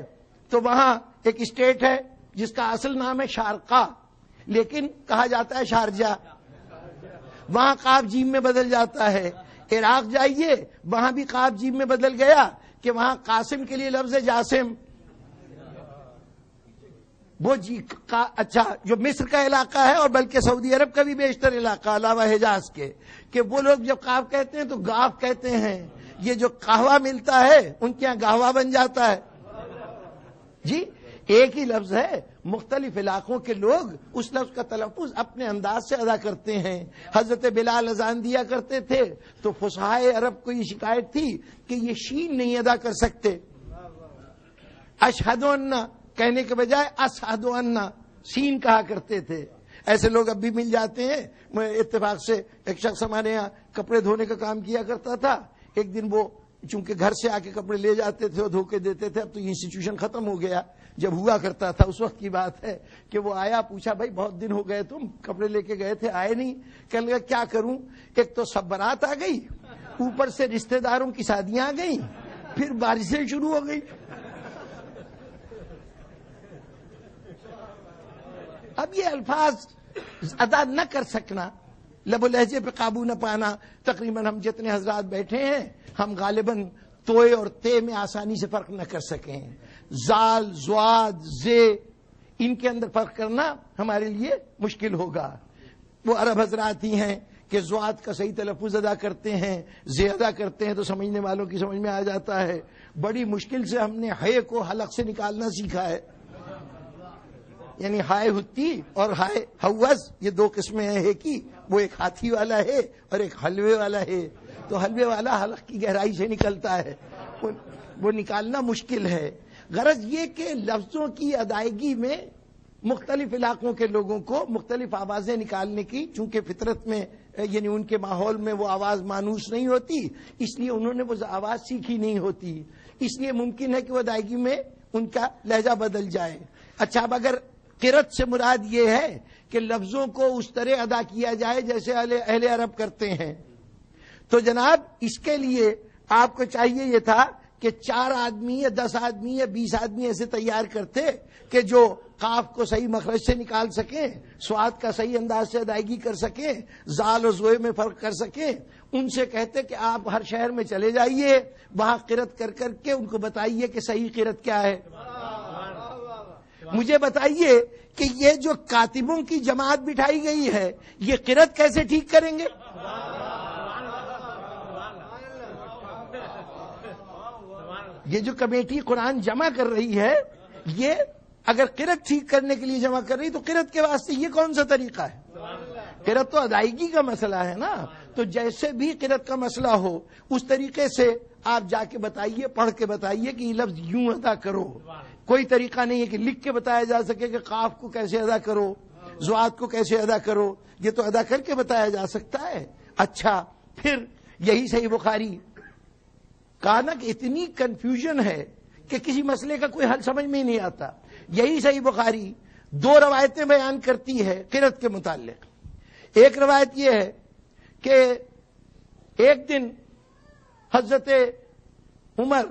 تو وہاں ایک اسٹیٹ ہے جس کا اصل نام ہے شارقہ. لیکن کہا جاتا ہے شارجہ، وہاں قاف جیم میں بدل جاتا ہے. عراق جائیے وہاں بھی قاف جیم میں بدل گیا کہ وہاں قاسم کے لیے لفظ ہے جاسم. وہ اچھا جو مصر کا علاقہ ہے اور بلکہ سعودی عرب کا بھی بیشتر علاقہ علاوہ حجاز کے، کہ وہ لوگ جب قاف کہتے ہیں تو گاف کہتے ہیں. یہ جو قہوہ ملتا ہے ان کے یہاں گاہوا بن جاتا ہے. جی ایک ہی لفظ ہے، مختلف علاقوں کے لوگ اس لفظ کا تلفظ اپنے انداز سے ادا کرتے ہیں. حضرت بلال اذان دیا کرتے تھے تو فصحائے عرب کو یہ شکایت تھی کہ یہ شین نہیں ادا کر سکتے. اشہد ان کہنے کے بجائے اشہد ان سین کہا کرتے تھے. ایسے لوگ اب بھی مل جاتے ہیں. میں اتفاق سے ایک شخص ہمارے یہاں کپڑے دھونے کا کام کیا کرتا تھا. ایک دن وہ چونکہ گھر سے آ کے کپڑے لے جاتے تھے اور دھو کے دیتے تھے. اب تو یہ انسٹیٹیوشن ختم ہو گیا. جب ہوا کرتا تھا اس وقت کی بات ہے کہ وہ آیا، پوچھا بھائی بہت دن ہو گئے تم کپڑے لے کے گئے تھے آئے نہیں. کہنے لگا کیا کروں، ایک تو سب برات آ گئی، اوپر سے رشتہ داروں کی شادیاں آ گئیں، پھر بارشیں شروع ہو گئی. اب یہ الفاظ ادا نہ کر سکنا، لب و لہجے پہ قابو نہ پانا. تقریباً ہم جتنے حضرات بیٹھے ہیں ہم غالباً توئے اور تے میں آسانی سے فرق نہ کر سکیں. زال، زواد، زے، ان کے اندر فرق کرنا ہمارے لیے مشکل ہوگا. وہ عرب حضرات ہی ہیں کہ زواد کا صحیح تلفظ ادا کرتے ہیں، زے ادا کرتے ہیں تو سمجھنے والوں کی سمجھ میں آ جاتا ہے. بڑی مشکل سے ہم نے ہے کو حلق سے نکالنا سیکھا ہے. یعنی ہائے ہتی اور ہائے ہوز، یہ دو قسمیں ہیں ہے کی. وہ ایک ہاتھی والا ہے اور ایک حلوے والا ہے. تو حلوے والا حلق کی گہرائی سے نکلتا ہے، وہ نکالنا مشکل ہے. غرض یہ کہ لفظوں کی ادائیگی میں مختلف علاقوں کے لوگوں کو مختلف آوازیں نکالنے کی، چونکہ فطرت میں یعنی ان کے ماحول میں وہ آواز مانوس نہیں ہوتی، اس لیے انہوں نے وہ آواز سیکھی نہیں ہوتی. اس لیے ممکن ہے کہ وہ ادائیگی میں ان کا لہجہ بدل جائے. اچھا اب اگر قرت سے مراد یہ ہے کہ لفظوں کو اس طرح ادا کیا جائے جیسے اہل عرب کرتے ہیں، تو جناب اس کے لیے آپ کو چاہیے یہ تھا کہ 4 آدمی یا 10 آدمی یا 20 آدمی ایسے تیار کرتے کہ جو قاف کو صحیح مخرج سے نکال سکیں، سواد کا صحیح انداز سے ادائیگی کر سکیں، زال اور زوئے میں فرق کر سکیں. ان سے کہتے کہ آپ ہر شہر میں چلے جائیے، وہاں قرت کر کر کے ان کو بتائیے کہ صحیح قرت کیا ہے. مجھے بتائیے کہ یہ جو کاتبوں کی جماعت بٹھائی گئی ہے یہ قرت کیسے ٹھیک کریں گے؟ یہ جو کمیٹی قرآن جمع کر رہی ہے یہ اگر قرت ٹھیک کرنے کے لیے جمع کر رہی تو قرت کے واسطے یہ کون سا طریقہ ہے؟ قرت تو ادائیگی کا مسئلہ ہے نا. تو جیسے بھی قرت کا مسئلہ ہو اس طریقے سے آپ جا کے بتائیے، پڑھ کے بتائیے کہ یہ لفظ یوں ادا کرو. کوئی طریقہ نہیں ہے کہ لکھ کے بتایا جا سکے کہ قاف کو کیسے ادا کرو، زواد کو کیسے ادا کرو. یہ تو ادا کر کے بتایا جا سکتا ہے. اچھا پھر یہی صحیح بخاری کہا نا کہ اتنی کنفیوژن ہے کہ کسی مسئلے کا کوئی حل سمجھ میں ہی نہیں آتا. یہی صحیح بخاری 2 روایتیں بیان کرتی ہے قرت کے متعلق. ایک روایت یہ ہے کہ ایک دن حضرت عمر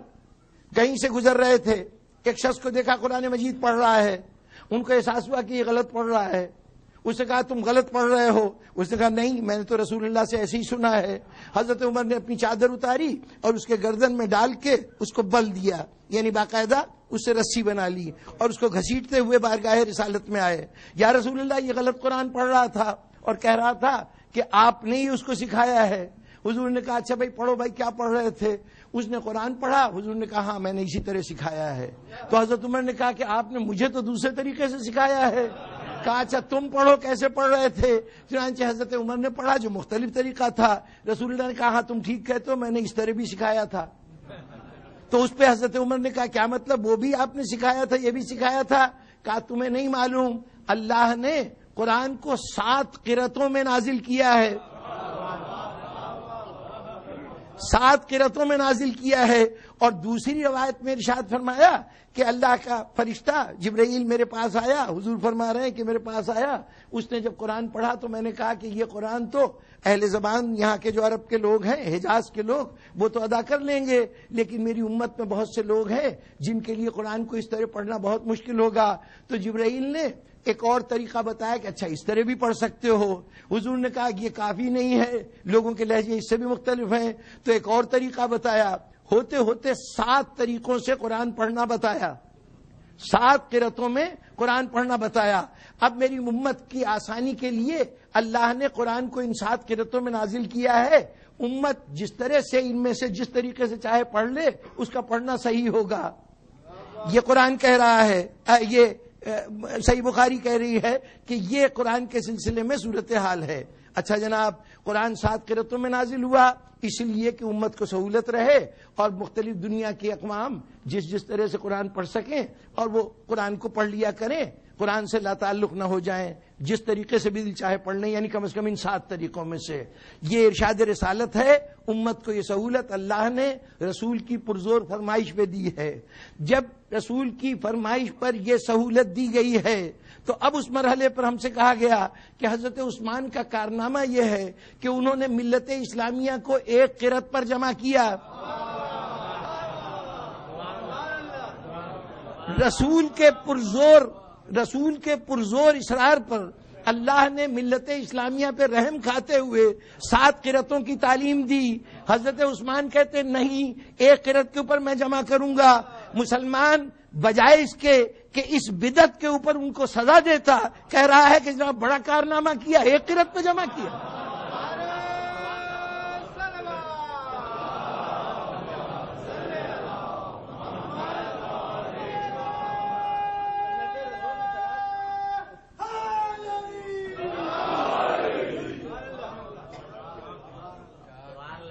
کہیں سے گزر رہے تھے، ایک شخص کو دیکھا قرآن مجید پڑھ رہا ہے. ان کو احساس ہوا کہ یہ غلط پڑھ رہا ہے. اس نے کہا تم غلط پڑھ رہے ہو. اس نے کہا نہیں، میں نے تو رسول اللہ سے ایسے ہی سنا ہے. حضرت عمر نے اپنی چادر اتاری اور اس کے گردن میں ڈال کے اس کو بل دیا، یعنی باقاعدہ اس سے رسی بنا لی اور اس کو گھسیٹتے ہوئے بارگاہ رسالت میں آئے. یا رسول اللہ یہ غلط قرآن پڑھ رہا تھا اور کہہ رہا تھا کہ آپ نے ہی اس کو سکھایا ہے. حضور نے کہا اچھا بھائی پڑھو بھائی، کیا پڑھ رہے تھے؟ اس نے قرآن پڑھا. حضور نے کہا ہاں میں نے اسی طرح سکھایا ہے. تو حضرت عمر نے کہا کہ آپ نے مجھے تو دوسرے طریقے سے سکھایا ہے. کہا اچھا تم پڑھو، کیسے پڑھ رہے تھے؟ چنانچہ حضرت عمر نے پڑھا جو مختلف طریقہ تھا. رسول اللہ نے کہا ہاں تم ٹھیک کہتے ہو، میں نے اس طرح بھی سکھایا تھا. تو اس پہ حضرت عمر نے کہا کیا مطلب، وہ بھی آپ نے سکھایا تھا یہ بھی سکھایا تھا؟ کہا تمہیں نہیں معلوم اللہ نے قرآن کو 7 قرتوں میں نازل کیا ہے. 7 قرتوں میں نازل کیا ہے. اور دوسری روایت میں ارشاد فرمایا کہ اللہ کا فرشتہ جبرائیل میرے پاس آیا. حضور فرما رہے ہیں کہ میرے پاس آیا. اس نے جب قرآن پڑھا تو میں نے کہا کہ یہ قرآن تو اہل زبان یہاں کے جو عرب کے لوگ ہیں، حجاز کے لوگ، وہ تو ادا کر لیں گے، لیکن میری امت میں بہت سے لوگ ہیں جن کے لیے قرآن کو اس طرح پڑھنا بہت مشکل ہوگا. تو جبرائیل نے ایک اور طریقہ بتایا کہ اچھا اس طرح بھی پڑھ سکتے ہو. حضور نے کہا کہ یہ کافی نہیں ہے، لوگوں کے لہجے اس سے بھی مختلف ہیں، تو ایک اور طریقہ بتایا. ہوتے ہوتے 7 طریقوں سے قرآن پڑھنا بتایا، 7 قرأتوں میں قرآن پڑھنا بتایا. اب میری امت کی آسانی کے لیے اللہ نے قرآن کو ان 7 قرأتوں میں نازل کیا ہے. امت جس طرح سے ان میں سے جس طریقے سے چاہے پڑھ لے، اس کا پڑھنا صحیح ہوگا. یہ قرآن کہہ رہا ہے، یہ صحیح بخاری کہہ رہی ہے کہ یہ قرآن کے سلسلے میں صورتحال ہے. اچھا جناب، قرآن 7 قرأتوں میں نازل ہوا اس لیے کہ امت کو سہولت رہے اور مختلف دنیا کے اقوام جس طرح سے قرآن پڑھ سکیں اور وہ قرآن کو پڑھ لیا کریں، قرآن سے لا تعلق نہ ہو جائیں، جس طریقے سے بھی دل چاہے پڑھ لیں، یعنی کم از کم ان 7 طریقوں میں سے. یہ ارشاد رسالت ہے. امت کو یہ سہولت اللہ نے رسول کی پرزور فرمائش پہ دی ہے. جب رسول کی فرمائش پر یہ سہولت دی گئی ہے تو اب اس مرحلے پر ہم سے کہا گیا کہ حضرت عثمان کا کارنامہ یہ ہے کہ انہوں نے ملت اسلامیہ کو ایک قرأت پر جمع کیا. رسول کے پرزور اصرار پر اللہ نے ملت اسلامیہ پہ رحم کھاتے ہوئے 7 قرأتوں کی تعلیم دی. حضرت عثمان کہتے نہیں، ایک قرأت کے اوپر میں جمع کروں گا. مسلمان بجائے اس کے کہ اس بدعت کے اوپر ان کو سزا دیتا، کہہ رہا ہے کہ جناب بڑا کارنامہ کیا، ایک قرأت پہ جمع کیا.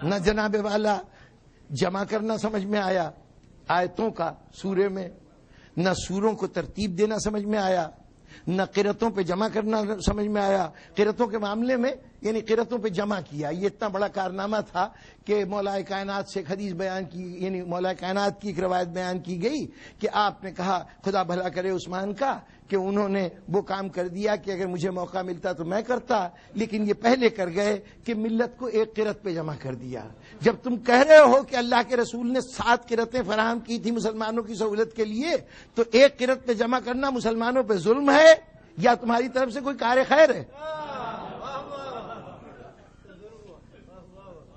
نہ جناب والا جمع کرنا سمجھ میں آیا آیتوں کا سورے میں، نہ سوروں کو ترتیب دینا سمجھ میں آیا، نہ قرأتوں پہ جمع کرنا سمجھ میں آیا. قرأتوں کے معاملے میں یعنی قرأتوں پہ جمع کیا، یہ اتنا بڑا کارنامہ تھا کہ مولا کائنات سے ایک حدیث بیان کی، یعنی مولا کائنات کی ایک روایت بیان کی گئی کہ آپ نے کہا خدا بھلا کرے عثمان کا کہ انہوں نے وہ کام کر دیا کہ اگر مجھے موقع ملتا تو میں کرتا، لیکن یہ پہلے کر گئے کہ ملت کو ایک قرأت پہ جمع کر دیا. جب تم کہہ رہے ہو کہ اللہ کے رسول نے 7 قرأتیں فراہم کی تھی مسلمانوں کی سہولت کے لیے، تو ایک قرأت پہ جمع کرنا مسلمانوں پہ ظلم ہے یا تمہاری طرف سے کوئی کار خیر ہے؟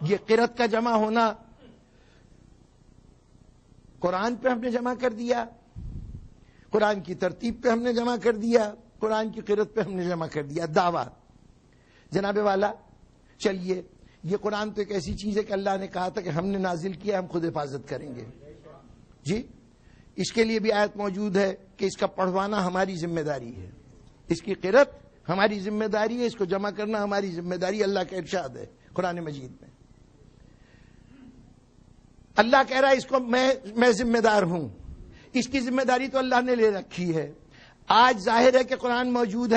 یہ قرأت کا جمع ہونا، قرآن پہ ہم نے جمع کر دیا، قرآن کی ترتیب پہ ہم نے جمع کر دیا، قرآن کی قرأت پہ ہم نے جمع کر دیا. دعویٰ جناب والا، چلیے یہ قرآن تو ایک ایسی چیز ہے کہ اللہ نے کہا تھا کہ ہم نے نازل کیا، ہم خود حفاظت کریں گے. جی اس کے لیے بھی آیت موجود ہے کہ اس کا پڑھوانا ہماری ذمہ داری ہے، اس کی قرأت ہماری ذمہ داری ہے، اس کو جمع کرنا ہماری ذمہ داری. اللہ کا ارشاد ہے قرآن مجید میں. اللہ کہہ رہا ہے اس کو میں ذمہ دار ہوں، اس کی ذمہ داری تو اللہ نے لے رکھی ہے. آج ظاہر ہے کہ قرآن موجود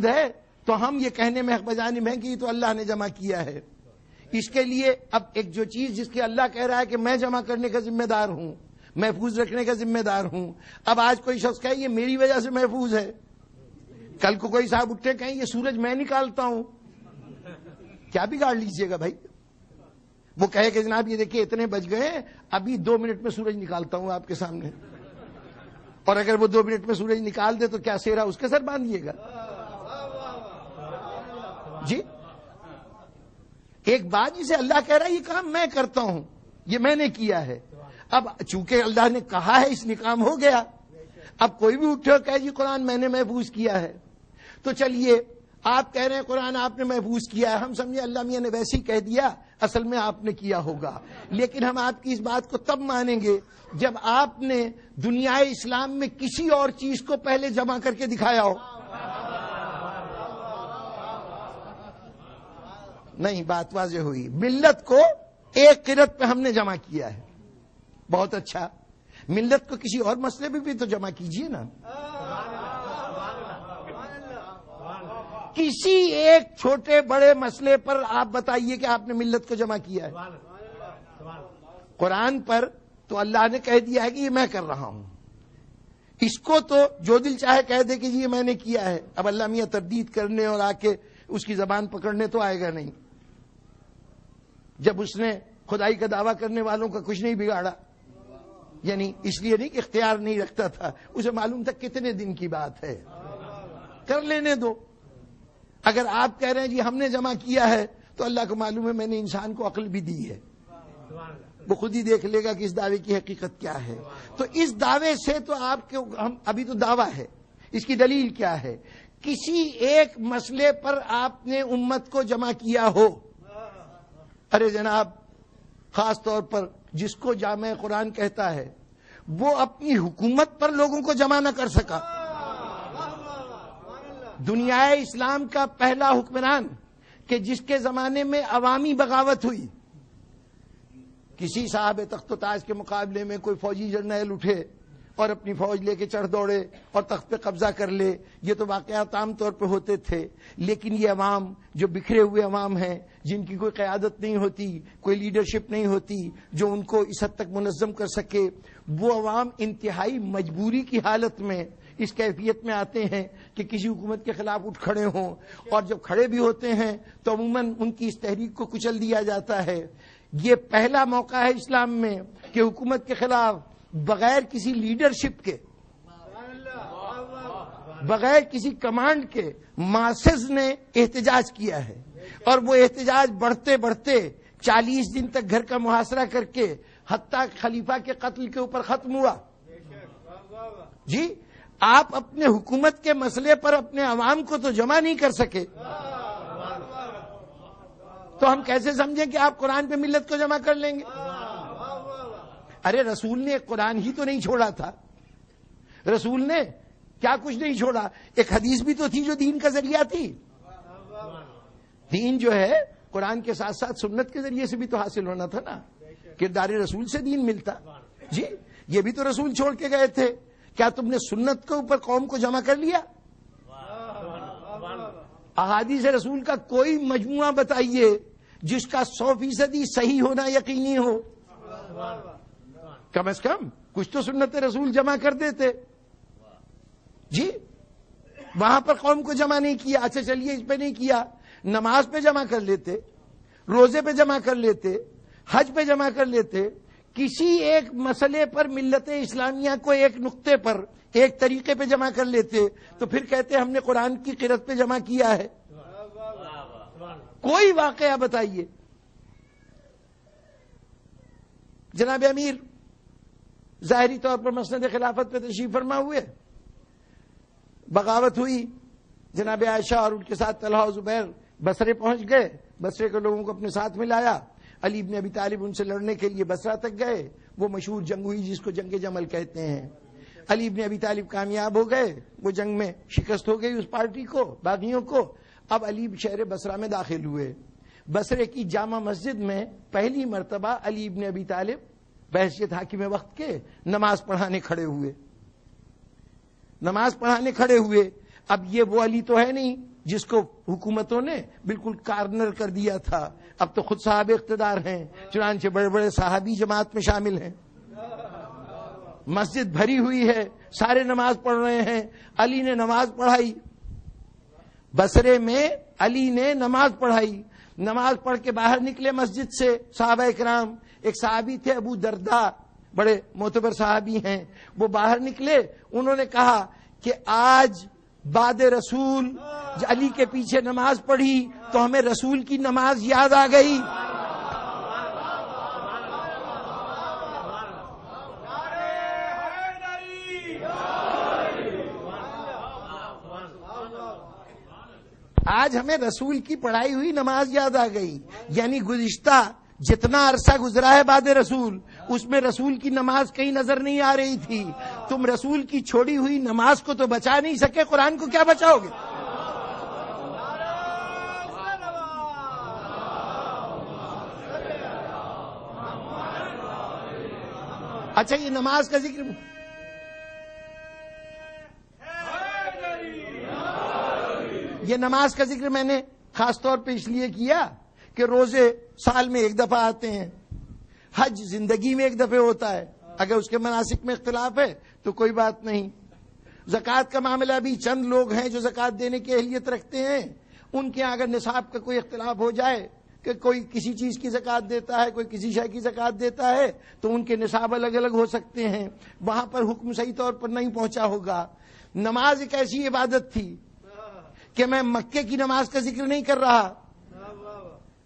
ہے تو ہم یہ کہنے میں حق بجانب ہیں کہ یہ تو اللہ نے جمع کیا ہے. اس کے لیے اب ایک جو چیز جس کی اللہ کہہ رہا ہے کہ میں جمع کرنے کا ذمہ دار ہوں، محفوظ رکھنے کا ذمہ دار ہوں، اب آج کوئی شخص کہے یہ میری وجہ سے محفوظ ہے، کل کو کوئی صاحب اٹھے کہیں یہ سورج میں نکالتا ہوں، کیا بگاڑ لیجئے گا بھائی. وہ کہے کہ جناب یہ دیکھیں اتنے بج گئے، ابھی 2 منٹ میں سورج نکالتا ہوں آپ کے سامنے، اور اگر وہ 2 منٹ میں سورج نکال دے تو کیا سیرا اس کے سر باندھیے گا؟ جی ایک بات جسے اللہ کہہ رہا ہے یہ کام میں کرتا ہوں، یہ میں نے کیا ہے. اب چونکہ اللہ نے کہا ہے اس لیے کام ہو گیا. اب کوئی بھی اٹھے اور کہے جی قرآن میں نے محفوظ کیا ہے، تو چلیے آپ کہہ رہے ہیں قرآن آپ نے محفوظ کیا ہے، ہم سمجھے اللہ میاں نے ویسے ہی کہہ دیا، اصل میں آپ نے کیا ہوگا. لیکن ہم آپ کی اس بات کو تب مانیں گے جب آپ نے دنیا اسلام میں کسی اور چیز کو پہلے جمع کر کے دکھایا ہو. نہیں، بات واضح ہوئی. ملت کو ایک قرأت پہ ہم نے جمع کیا ہے، بہت اچھا. ملت کو کسی اور مسئلے پہ بھی تو جمع کیجئے نا. کسی ایک چھوٹے بڑے مسئلے پر آپ بتائیے کہ آپ نے ملت کو جمع کیا ہے. قرآن پر تو اللہ نے کہہ دیا ہے کہ یہ میں کر رہا ہوں، اس کو تو جو دل چاہے کہہ دے کہ جی یہ میں نے کیا ہے. اب اللہ میاں تردید کرنے اور آ کے اس کی زبان پکڑنے تو آئے گا نہیں، جب اس نے خدائی کا دعویٰ کرنے والوں کا کچھ نہیں بگاڑا. یعنی اس لیے نہیں کہ اختیار نہیں رکھتا تھا، اسے معلوم تھا کتنے دن کی بات ہے، کر لینے دو۔ اگر آپ کہہ رہے ہیں جی ہم نے جمع کیا ہے تو اللہ کو معلوم ہے میں نے انسان کو عقل بھی دی ہے، وہ خود ہی دیکھ لے گا کہ اس دعوے کی حقیقت کیا ہے۔ تو اس دعوے سے تو آپ کے ابھی تو دعویٰ ہے، اس کی دلیل کیا ہے؟ کسی ایک مسئلے پر آپ نے امت کو جمع کیا ہو۔ ارے جناب، خاص طور پر جس کو جامع قرآن کہتا ہے وہ اپنی حکومت پر لوگوں کو جمع نہ کر سکا۔ دنیا اسلام کا پہلا حکمران کہ جس کے زمانے میں عوامی بغاوت ہوئی، کسی صاحب تخت و تاج کے مقابلے میں کوئی فوجی جرنیل اٹھے اور اپنی فوج لے کے چڑھ دوڑے اور تخت پہ قبضہ کر لے، یہ تو واقعات عام طور پہ ہوتے تھے۔ لیکن یہ عوام جو بکھرے ہوئے عوام ہیں، جن کی کوئی قیادت نہیں ہوتی، کوئی لیڈرشپ نہیں ہوتی جو ان کو اس حد تک منظم کر سکے، وہ عوام انتہائی مجبوری کی حالت میں اس کیفیت میں آتے ہیں کہ کسی حکومت کے خلاف اٹھ کھڑے ہوں، اور جب کھڑے بھی ہوتے ہیں تو عموماً ان کی اس تحریک کو کچل دیا جاتا ہے۔ یہ پہلا موقع ہے اسلام میں کہ حکومت کے خلاف بغیر کسی لیڈرشپ کے، بغیر کسی کمانڈ کے ماسز نے احتجاج کیا ہے، اور وہ احتجاج بڑھتے بڑھتے 40 دن تک گھر کا محاصرہ کر کے حتیٰ خلیفہ کے قتل کے اوپر ختم ہوا۔ جی، آپ اپنے حکومت کے مسئلے پر اپنے عوام کو تو جمع نہیں کر سکے، تو ہم کیسے سمجھیں کہ آپ قرآن پہ ملت کو جمع کر لیں گے؟ ارے رسول نے قرآن ہی تو نہیں چھوڑا تھا، رسول نے کیا کچھ نہیں چھوڑا، ایک حدیث بھی تو تھی جو دین کا ذریعہ تھی۔ دین جو ہے قرآن کے ساتھ ساتھ سنت کے ذریعے سے بھی تو حاصل ہونا تھا نا، کردار رسول سے دین ملتا۔ جی، یہ بھی تو رسول چھوڑ کے گئے تھے۔ کیا تم نے سنت کے اوپر قوم کو جمع کر لیا؟ احادیث رسول کا کوئی مجموعہ بتائیے جس کا 100% صحیح ہونا یقینی ہو۔ کم از کم کچھ تو سنت رسول جمع کر دیتے۔ جی، وہاں پر قوم کو جمع نہیں کیا۔ اچھا چلیے، اس پہ نہیں کیا، نماز پہ جمع کر لیتے، روزے پہ جمع کر لیتے، حج پہ جمع کر لیتے، کسی ایک مسئلے پر ملت اسلامیہ کو ایک نقطے پر ایک طریقے پہ جمع کر لیتے، تو پھر کہتے ہم نے قرآن کی قرأت پہ جمع کیا ہے۔ کوئی واقعہ بتائیے۔ جناب امیر ظاہری طور پر مسند خلافت پہ تشریف فرما ہوئے، بغاوت ہوئی، جناب عائشہ اور ان کے ساتھ طلحہ و زبیر بصرے پہنچ گئے، بصرے کے لوگوں کو اپنے ساتھ میں لایا۔ علی بن ابی طالب ان سے لڑنے کے لیے بصرہ تک گئے، وہ مشہور جنگ ہوئی جس کو جنگ جمل کہتے ہیں۔ علی بن ابی طالب کامیاب ہو گئے، وہ جنگ میں شکست ہو گئی اس پارٹی کو، باغیوں کو۔ اب علی شہر بصرہ میں داخل ہوئے۔ بصرے کی جامع مسجد میں پہلی مرتبہ علی بن ابی طالب بحیثیت حاکم وقت کے نماز پڑھانے کھڑے ہوئے۔ نماز پڑھانے کھڑے ہوئے۔ اب یہ وہ علی تو ہے نہیں جس کو حکومتوں نے بالکل کارنر کر دیا تھا، اب تو خود صاحب اقتدار ہیں، چنانچہ بڑے بڑے صحابی جماعت میں شامل ہیں، مسجد بھری ہوئی ہے، سارے نماز پڑھ رہے ہیں۔ علی نے نماز پڑھائی، بصرے میں علی نے نماز پڑھائی۔ نماز پڑھ کے باہر نکلے مسجد سے صحابہ اکرام، ایک صحابی تھے ابو درداء، بڑے معتبر صحابی ہیں، وہ باہر نکلے، انہوں نے کہا کہ آج بعد رسول علی کے پیچھے نماز پڑھی تو ہمیں رسول کی نماز یاد آ گئی۔ آج ہمیں رسول کی پڑھائی ہوئی نماز یاد آ گئی، یعنی گزشتہ جتنا عرصہ گزرا ہے بعد رسول، اس میں رسول کی نماز کہیں نظر نہیں آ رہی تھی۔ تم رسول کی چھوڑی ہوئی نماز کو تو بچا نہیں سکے، قرآن کو کیا بچاؤ گے؟ اچھا، یہ نماز کا ذکر میں نے خاص طور پہ اس لیے کیا کہ روزے سال میں ایک دفعہ آتے ہیں، حج زندگی میں ایک دفعہ ہوتا ہے، اگر اس کے مناسک میں اختلاف ہے تو کوئی بات نہیں۔ زکوٰۃ کا معاملہ بھی چند لوگ ہیں جو زکوٰۃ دینے کی اہلیت رکھتے ہیں، ان کے اگر نصاب کا کوئی اختلاف ہو جائے کہ کوئی کسی چیز کی زکوٰۃ دیتا ہے، کوئی کسی شے کی زکوٰۃ دیتا ہے، تو ان کے نصاب الگ الگ ہو سکتے ہیں، وہاں پر حکم صحیح طور پر نہیں پہنچا ہوگا۔ نماز ایک ایسی عبادت تھی کہ میں مکے کی نماز کا ذکر نہیں کر رہا،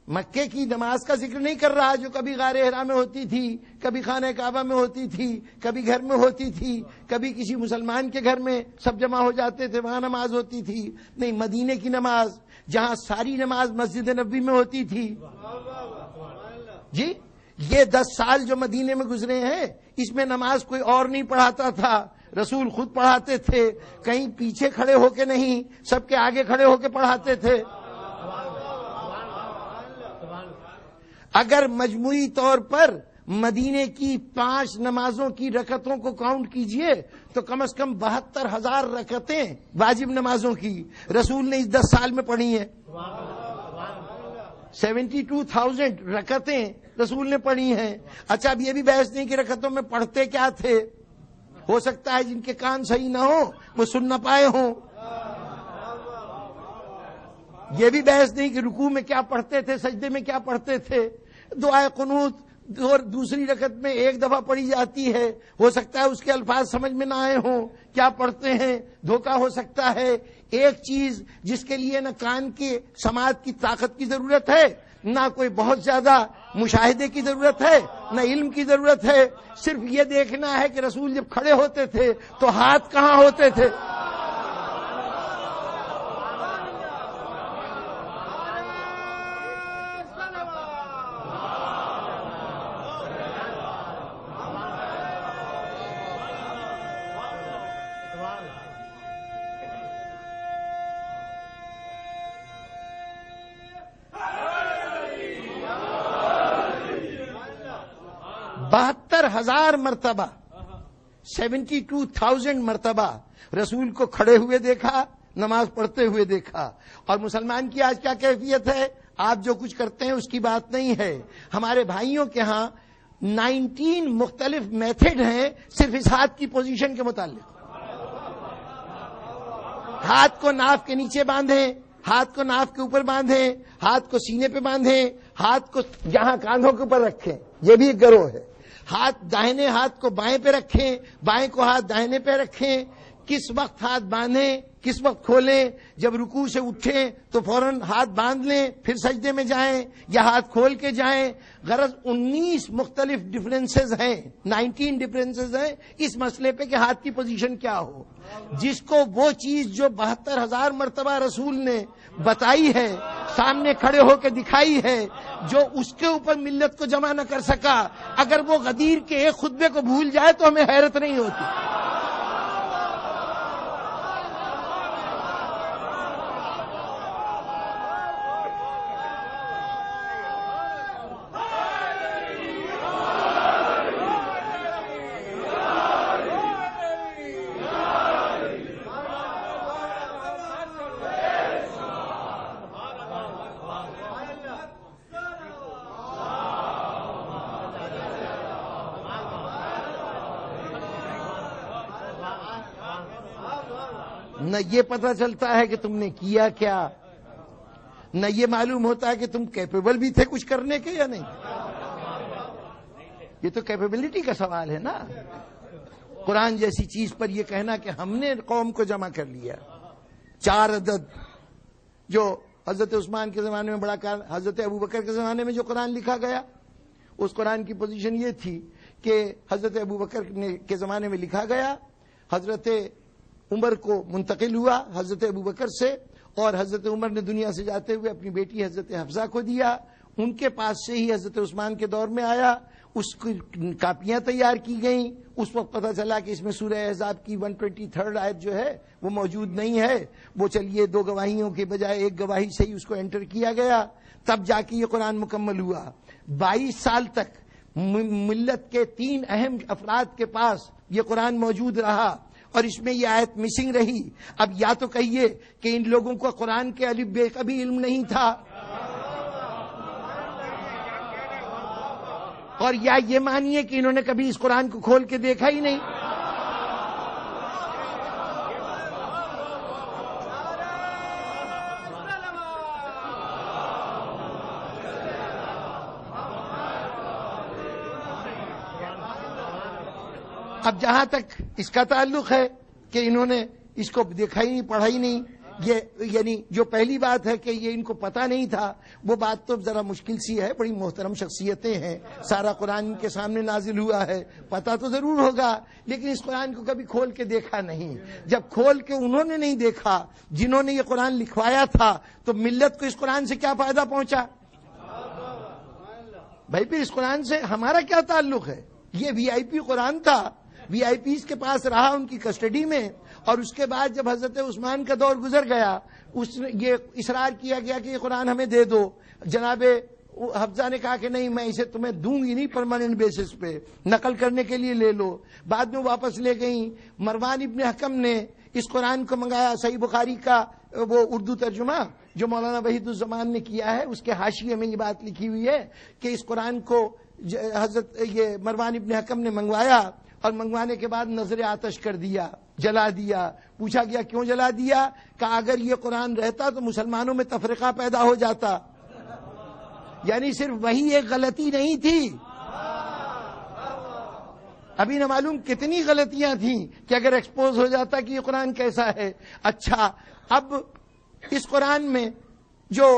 مکے کی نماز کا ذکر نہیں کر رہا جو کبھی غار حرا میں ہوتی تھی، کبھی خانہ کعبہ میں ہوتی تھی، کبھی گھر میں ہوتی تھی، کبھی کسی مسلمان کے گھر میں سب جمع ہو جاتے تھے وہاں نماز ہوتی تھی۔ نہیں، مدینے کی نماز جہاں ساری نماز مسجد نبوی میں ہوتی تھی۔ جی، یہ 10 سال جو مدینے میں گزرے ہیں اس میں نماز کوئی اور نہیں پڑھاتا تھا، رسول خود پڑھاتے تھے، کہیں پیچھے کھڑے ہو کے نہیں، سب کے آگے کھڑے ہو کے پڑھاتے تھے۔ اگر مجموعی طور پر مدینے کی 5 نمازوں کی رکعتوں کو کاؤنٹ کیجئے تو کم از کم 72,000 رکعتیں واجب نمازوں کی رسول نے اس 10 سال میں پڑھی ہیں۔ 72,000 رکعتیں رسول نے پڑھی ہیں۔ اچھا، اب یہ بھی بحث نہیں کہ رکعتوں میں پڑھتے کیا تھے، ہو سکتا ہے جن کے کان صحیح نہ ہو وہ سن نہ پائے ہوں۔ یہ بھی بحث نہیں کہ رکوع میں کیا پڑھتے تھے، سجدے میں کیا پڑھتے تھے۔ دعائے قنوت اور دوسری رکعت میں 1 دفعہ پڑھی جاتی ہے، ہو سکتا ہے اس کے الفاظ سمجھ میں نہ آئے ہوں، کیا پڑھتے ہیں، دھوکہ ہو سکتا ہے۔ ایک چیز جس کے لیے نہ کان کے سماعت کی طاقت کی ضرورت ہے، نہ کوئی بہت زیادہ مشاہدے کی ضرورت ہے، نہ علم کی ضرورت ہے، صرف یہ دیکھنا ہے کہ رسول جب کھڑے ہوتے تھے تو ہاتھ کہاں ہوتے تھے۔ بہتر 72,000 مرتبہ 72,000 مرتبہ رسول کو کھڑے ہوئے دیکھا، نماز پڑھتے ہوئے دیکھا۔ اور مسلمان کی آج کیا کیفیت ہے، آپ جو کچھ کرتے ہیں اس کی بات نہیں ہے، ہمارے بھائیوں کے ہاں 19 مختلف میتھڈ ہیں صرف اس ہاتھ کی پوزیشن کے متعلق۔ ہاتھ کو ناف کے نیچے باندھیں، ہاتھ کو ناف کے اوپر باندھیں، ہاتھ کو سینے پہ باندھیں، ہاتھ کو یہاں کاندھوں کے اوپر رکھیں، یہ بھی ایک گروہ ہے۔ ہاتھ داہنے ہاتھ کو بائیں پہ رکھیں، بائیں کو ہاتھ داہنے پہ رکھیں، کس وقت ہاتھ باندھیں کس وقت کھولیں، جب رکوع سے اٹھیں تو فوراً ہاتھ باندھ لیں پھر سجدے میں جائیں یا ہاتھ کھول کے جائیں۔ غرض 19 مختلف ڈفرینسز ہیں، 19 ڈفرینسز ہیں اس مسئلے پہ کہ ہاتھ کی پوزیشن کیا ہو۔ جس کو وہ چیز جو 72,000 مرتبہ رسول نے بتائی ہے، سامنے کھڑے ہو کے دکھائی ہے، جو اس کے اوپر ملت کو جمع نہ کر سکا، اگر وہ غدیر کے ایک خطبے کو بھول جائے تو ہمیں حیرت نہیں ہوتی۔ نہ یہ پتہ چلتا ہے کہ تم نے کیا کیا، نہ یہ معلوم ہوتا ہے کہ تم کیپیبل بھی تھے کچھ کرنے کے یا نہیں۔ یہ تو کیپیبلٹی کا سوال ہے نا۔ قرآن جیسی چیز پر یہ کہنا کہ ہم نے قوم کو جمع کر لیا۔ 4 عدد جو حضرت عثمان کے زمانے میں بڑا حضرت ابوبکر کے زمانے میں جو قرآن لکھا گیا، اس قرآن کی پوزیشن یہ تھی کہ حضرت ابوبکر کے زمانے میں لکھا گیا، حضرت عمر کو منتقل ہوا حضرت ابوبکر سے، اور حضرت عمر نے دنیا سے جاتے ہوئے اپنی بیٹی حضرت حفصہ کو دیا، ان کے پاس سے ہی حضرت عثمان کے دور میں آیا، اس کی کاپیاں تیار کی گئیں۔ اس وقت پتہ چلا کہ اس میں سورہ احزاب کی 123 آیت جو ہے وہ موجود نہیں ہے، وہ چلیے 2 گواہیوں کے بجائے 1 گواہی سے ہی اس کو انٹر کیا گیا، تب جا کے یہ قرآن مکمل ہوا۔ 22 سال تک ملت کے 3 اہم افراد کے پاس یہ قرآن موجود رہا اور اس میں یہ آیت مسنگ رہی۔ اب یا تو کہیے کہ ان لوگوں کو قرآن کے الف بے کا بھی علم نہیں تھا، اور یا یہ مانیے کہ انہوں نے کبھی اس قرآن کو کھول کے دیکھا ہی نہیں۔ اب جہاں تک اس کا تعلق ہے کہ انہوں نے اس کو دیکھا ہی نہیں، پڑھا ہی نہیں، یہ یعنی جو پہلی بات ہے کہ یہ ان کو پتا نہیں تھا، وہ بات تو ذرا مشکل سی ہے، بڑی محترم شخصیتیں ہیں، سارا قرآن ان کے سامنے نازل ہوا ہے، پتا تو ضرور ہوگا، لیکن اس قرآن کو کبھی کھول کے دیکھا نہیں۔ جب کھول کے انہوں نے نہیں دیکھا، جنہوں نے یہ قرآن لکھوایا تھا، تو ملت کو اس قرآن سے کیا فائدہ پہنچا؟ بھائی پھر اس قرآن سے ہمارا کیا تعلق ہے؟ یہ وی آئی پی قرآن تھا، وی آئی پیز کے پاس رہا ان کی کسٹڈی میں، اور اس کے بعد جب حضرت عثمان کا دور گزر گیا، یہ اصرار کیا گیا کہ یہ قرآن ہمیں دے دو۔ جناب حفصہ نے کہا کہ نہیں، میں اسے تمہیں دوں گی نہیں، پرماننٹ بیسس پہ نقل کرنے کے لیے لے لو۔ بعد میں واپس لے گئیں۔ مروان ابن حکم نے اس قرآن کو منگایا، صحیح بخاری کا وہ اردو ترجمہ جو مولانا وحید الزمان نے کیا ہے، اس کے حاشیے میں یہ بات لکھی ہوئی ہے کہ اس قرآن کو حضرت یہ مروان ابن حکم نے منگوایا، اور منگوانے کے بعد نظر آتش کر دیا، جلا دیا۔ پوچھا گیا کیوں جلا دیا؟ کہا اگر یہ قرآن رہتا تو مسلمانوں میں تفرقہ پیدا ہو جاتا۔ یعنی صرف وہی ایک غلطی نہیں تھی، ابھی نہ معلوم کتنی غلطیاں تھیں کہ اگر ایکسپوز ہو جاتا کہ یہ قرآن کیسا ہے۔ اچھا، اب اس قرآن میں جو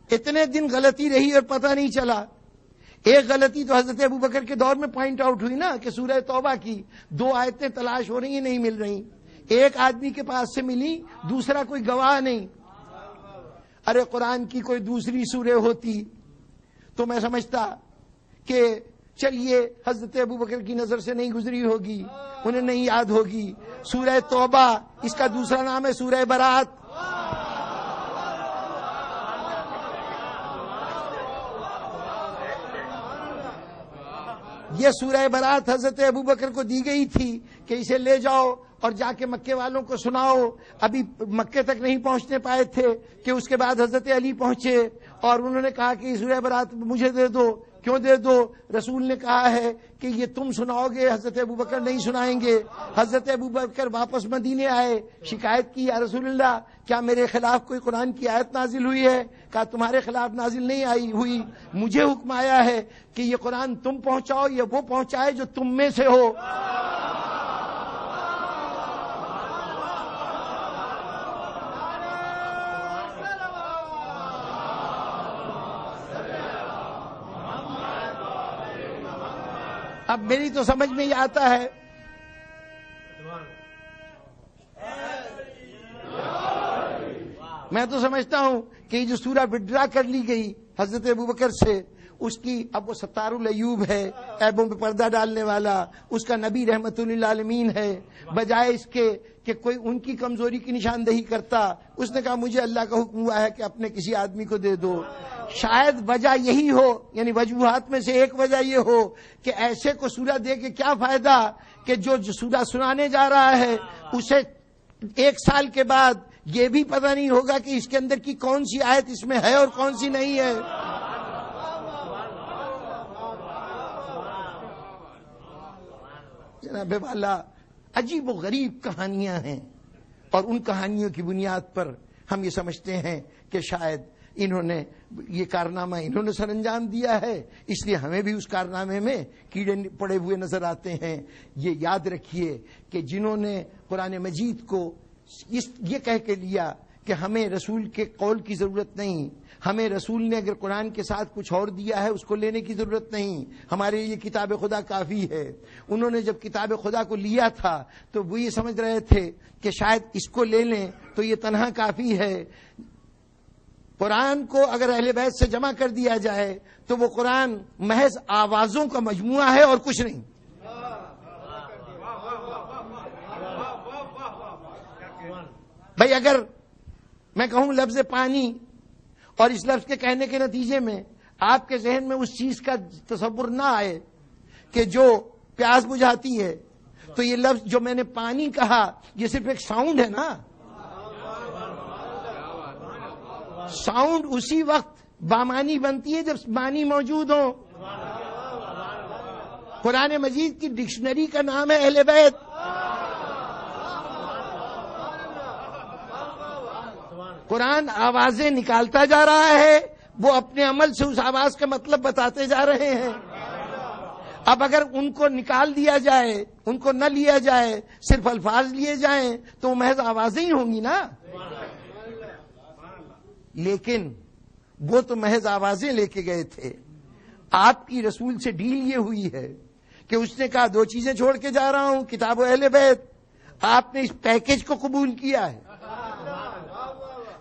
اتنے دن غلطی رہی اور پتہ نہیں چلا، ایک غلطی تو حضرت ابوبکر کے دور میں پوائنٹ آؤٹ ہوئی نا کہ سورہ توبہ کی 2 آیتیں تلاش ہو رہی ہیں، نہیں مل رہی، ایک آدمی کے پاس سے ملی، دوسرا کوئی گواہ نہیں۔ ارے قرآن کی کوئی دوسری سورہ ہوتی تو میں سمجھتا کہ چلیے حضرت ابوبکر کی نظر سے نہیں گزری ہوگی، انہیں نہیں یاد ہوگی۔ سورہ توبہ، اس کا دوسرا نام ہے سورہ برات۔ یہ سورہ برات حضرت ابوبکر کو دی گئی تھی کہ اسے لے جاؤ اور جا کے مکے والوں کو سناؤ۔ ابھی مکے تک نہیں پہنچنے پائے تھے کہ اس کے بعد حضرت علی پہنچے اور انہوں نے کہا کہ یہ سورہ برات مجھے دے دو۔ کیوں دے دو؟ رسول نے کہا ہے کہ یہ تم سناؤ گے، حضرت ابوبکر نہیں سنائیں گے۔ حضرت ابوبکر واپس مدینے آئے، شکایت کی، یا رسول اللہ کیا میرے خلاف کوئی قرآن کی آیت نازل ہوئی ہے؟ کہا تمہارے خلاف نازل نہیں آئی ہوئی، مجھے حکم آیا ہے کہ یہ قرآن تم پہنچاؤ یا وہ پہنچائے جو تم میں سے ہو۔ اب میری تو سمجھ میں یہ آتا ہے، میں تو سمجھتا ہوں کہ یہ جو سورہ وڈرا کر لی گئی حضرت ابوبکر سے، اس کی اب وہ ستار العیوب ہے، عیبوں پہ پردہ ڈالنے والا، اس کا نبی رحمت للعالمین ہے، بجائے اس کے کہ کوئی ان کی کمزوری کی نشاندہی کرتا، اس نے کہا مجھے اللہ کا حکم ہوا ہے کہ اپنے کسی آدمی کو دے دو۔ شاید وجہ یہی ہو، یعنی وجوہات میں سے ایک وجہ یہ ہو کہ ایسے کو سورہ دے کے کیا فائدہ کہ جو سورہ سنانے جا رہا ہے اسے 1 سال کے بعد یہ بھی پتہ نہیں ہوگا کہ اس کے اندر کی کون سی آیت اس میں ہے اور کون سی نہیں ہے۔ جناب والا، عجیب و غریب کہانیاں ہیں، اور ان کہانیوں کی بنیاد پر ہم یہ سمجھتے ہیں کہ شاید انہوں نے یہ کارنامہ انہوں نے سر انجام دیا ہے، اس لیے ہمیں بھی اس کارنامے میں کیڑے پڑے ہوئے نظر آتے ہیں۔ یہ یاد رکھیے کہ جنہوں نے قرآن مجید کو یہ کہہ کے لیا کہ ہمیں رسول کے قول کی ضرورت نہیں، ہمیں رسول نے اگر قرآن کے ساتھ کچھ اور دیا ہے اس کو لینے کی ضرورت نہیں، ہمارے لیے کتاب خدا کافی ہے، انہوں نے جب کتاب خدا کو لیا تھا تو وہ یہ سمجھ رہے تھے کہ شاید اس کو لے لیں تو یہ تنہا کافی ہے۔ قرآن کو اگر اہل بیت سے جمع کر دیا جائے تو وہ قرآن محض آوازوں کا مجموعہ ہے اور کچھ نہیں۔ بھائی اگر میں کہوں لفظ پانی اور اس لفظ کے کہنے کے نتیجے میں آپ کے ذہن میں اس چیز کا تصور نہ آئے کہ جو پیاس بجھاتی ہے، تو یہ لفظ جو میں نے پانی کہا یہ صرف ایک ساؤنڈ ہے نا۔ ساؤنڈ اسی وقت بامانی بنتی ہے جب معنی موجود ہو۔ قرآن مجید کی ڈکشنری کا نام ہے اہل بیت۔ قرآن آوازیں نکالتا جا رہا ہے، وہ اپنے عمل سے اس آواز کا مطلب بتاتے جا رہے ہیں۔ اب اگر ان کو نکال دیا جائے، ان کو نہ لیا جائے، صرف الفاظ لیے جائیں تو وہ محض آوازیں ہی ہوں گی نا. لیکن وہ تو محض آوازیں لے کے گئے تھے. آپ کی رسول سے ڈیل یہ ہوئی ہے کہ اس نے کہا 2 چیزیں چھوڑ کے جا رہا ہوں، کتاب و اہل بیت. آپ نے اس پیکج کو قبول کیا ہے.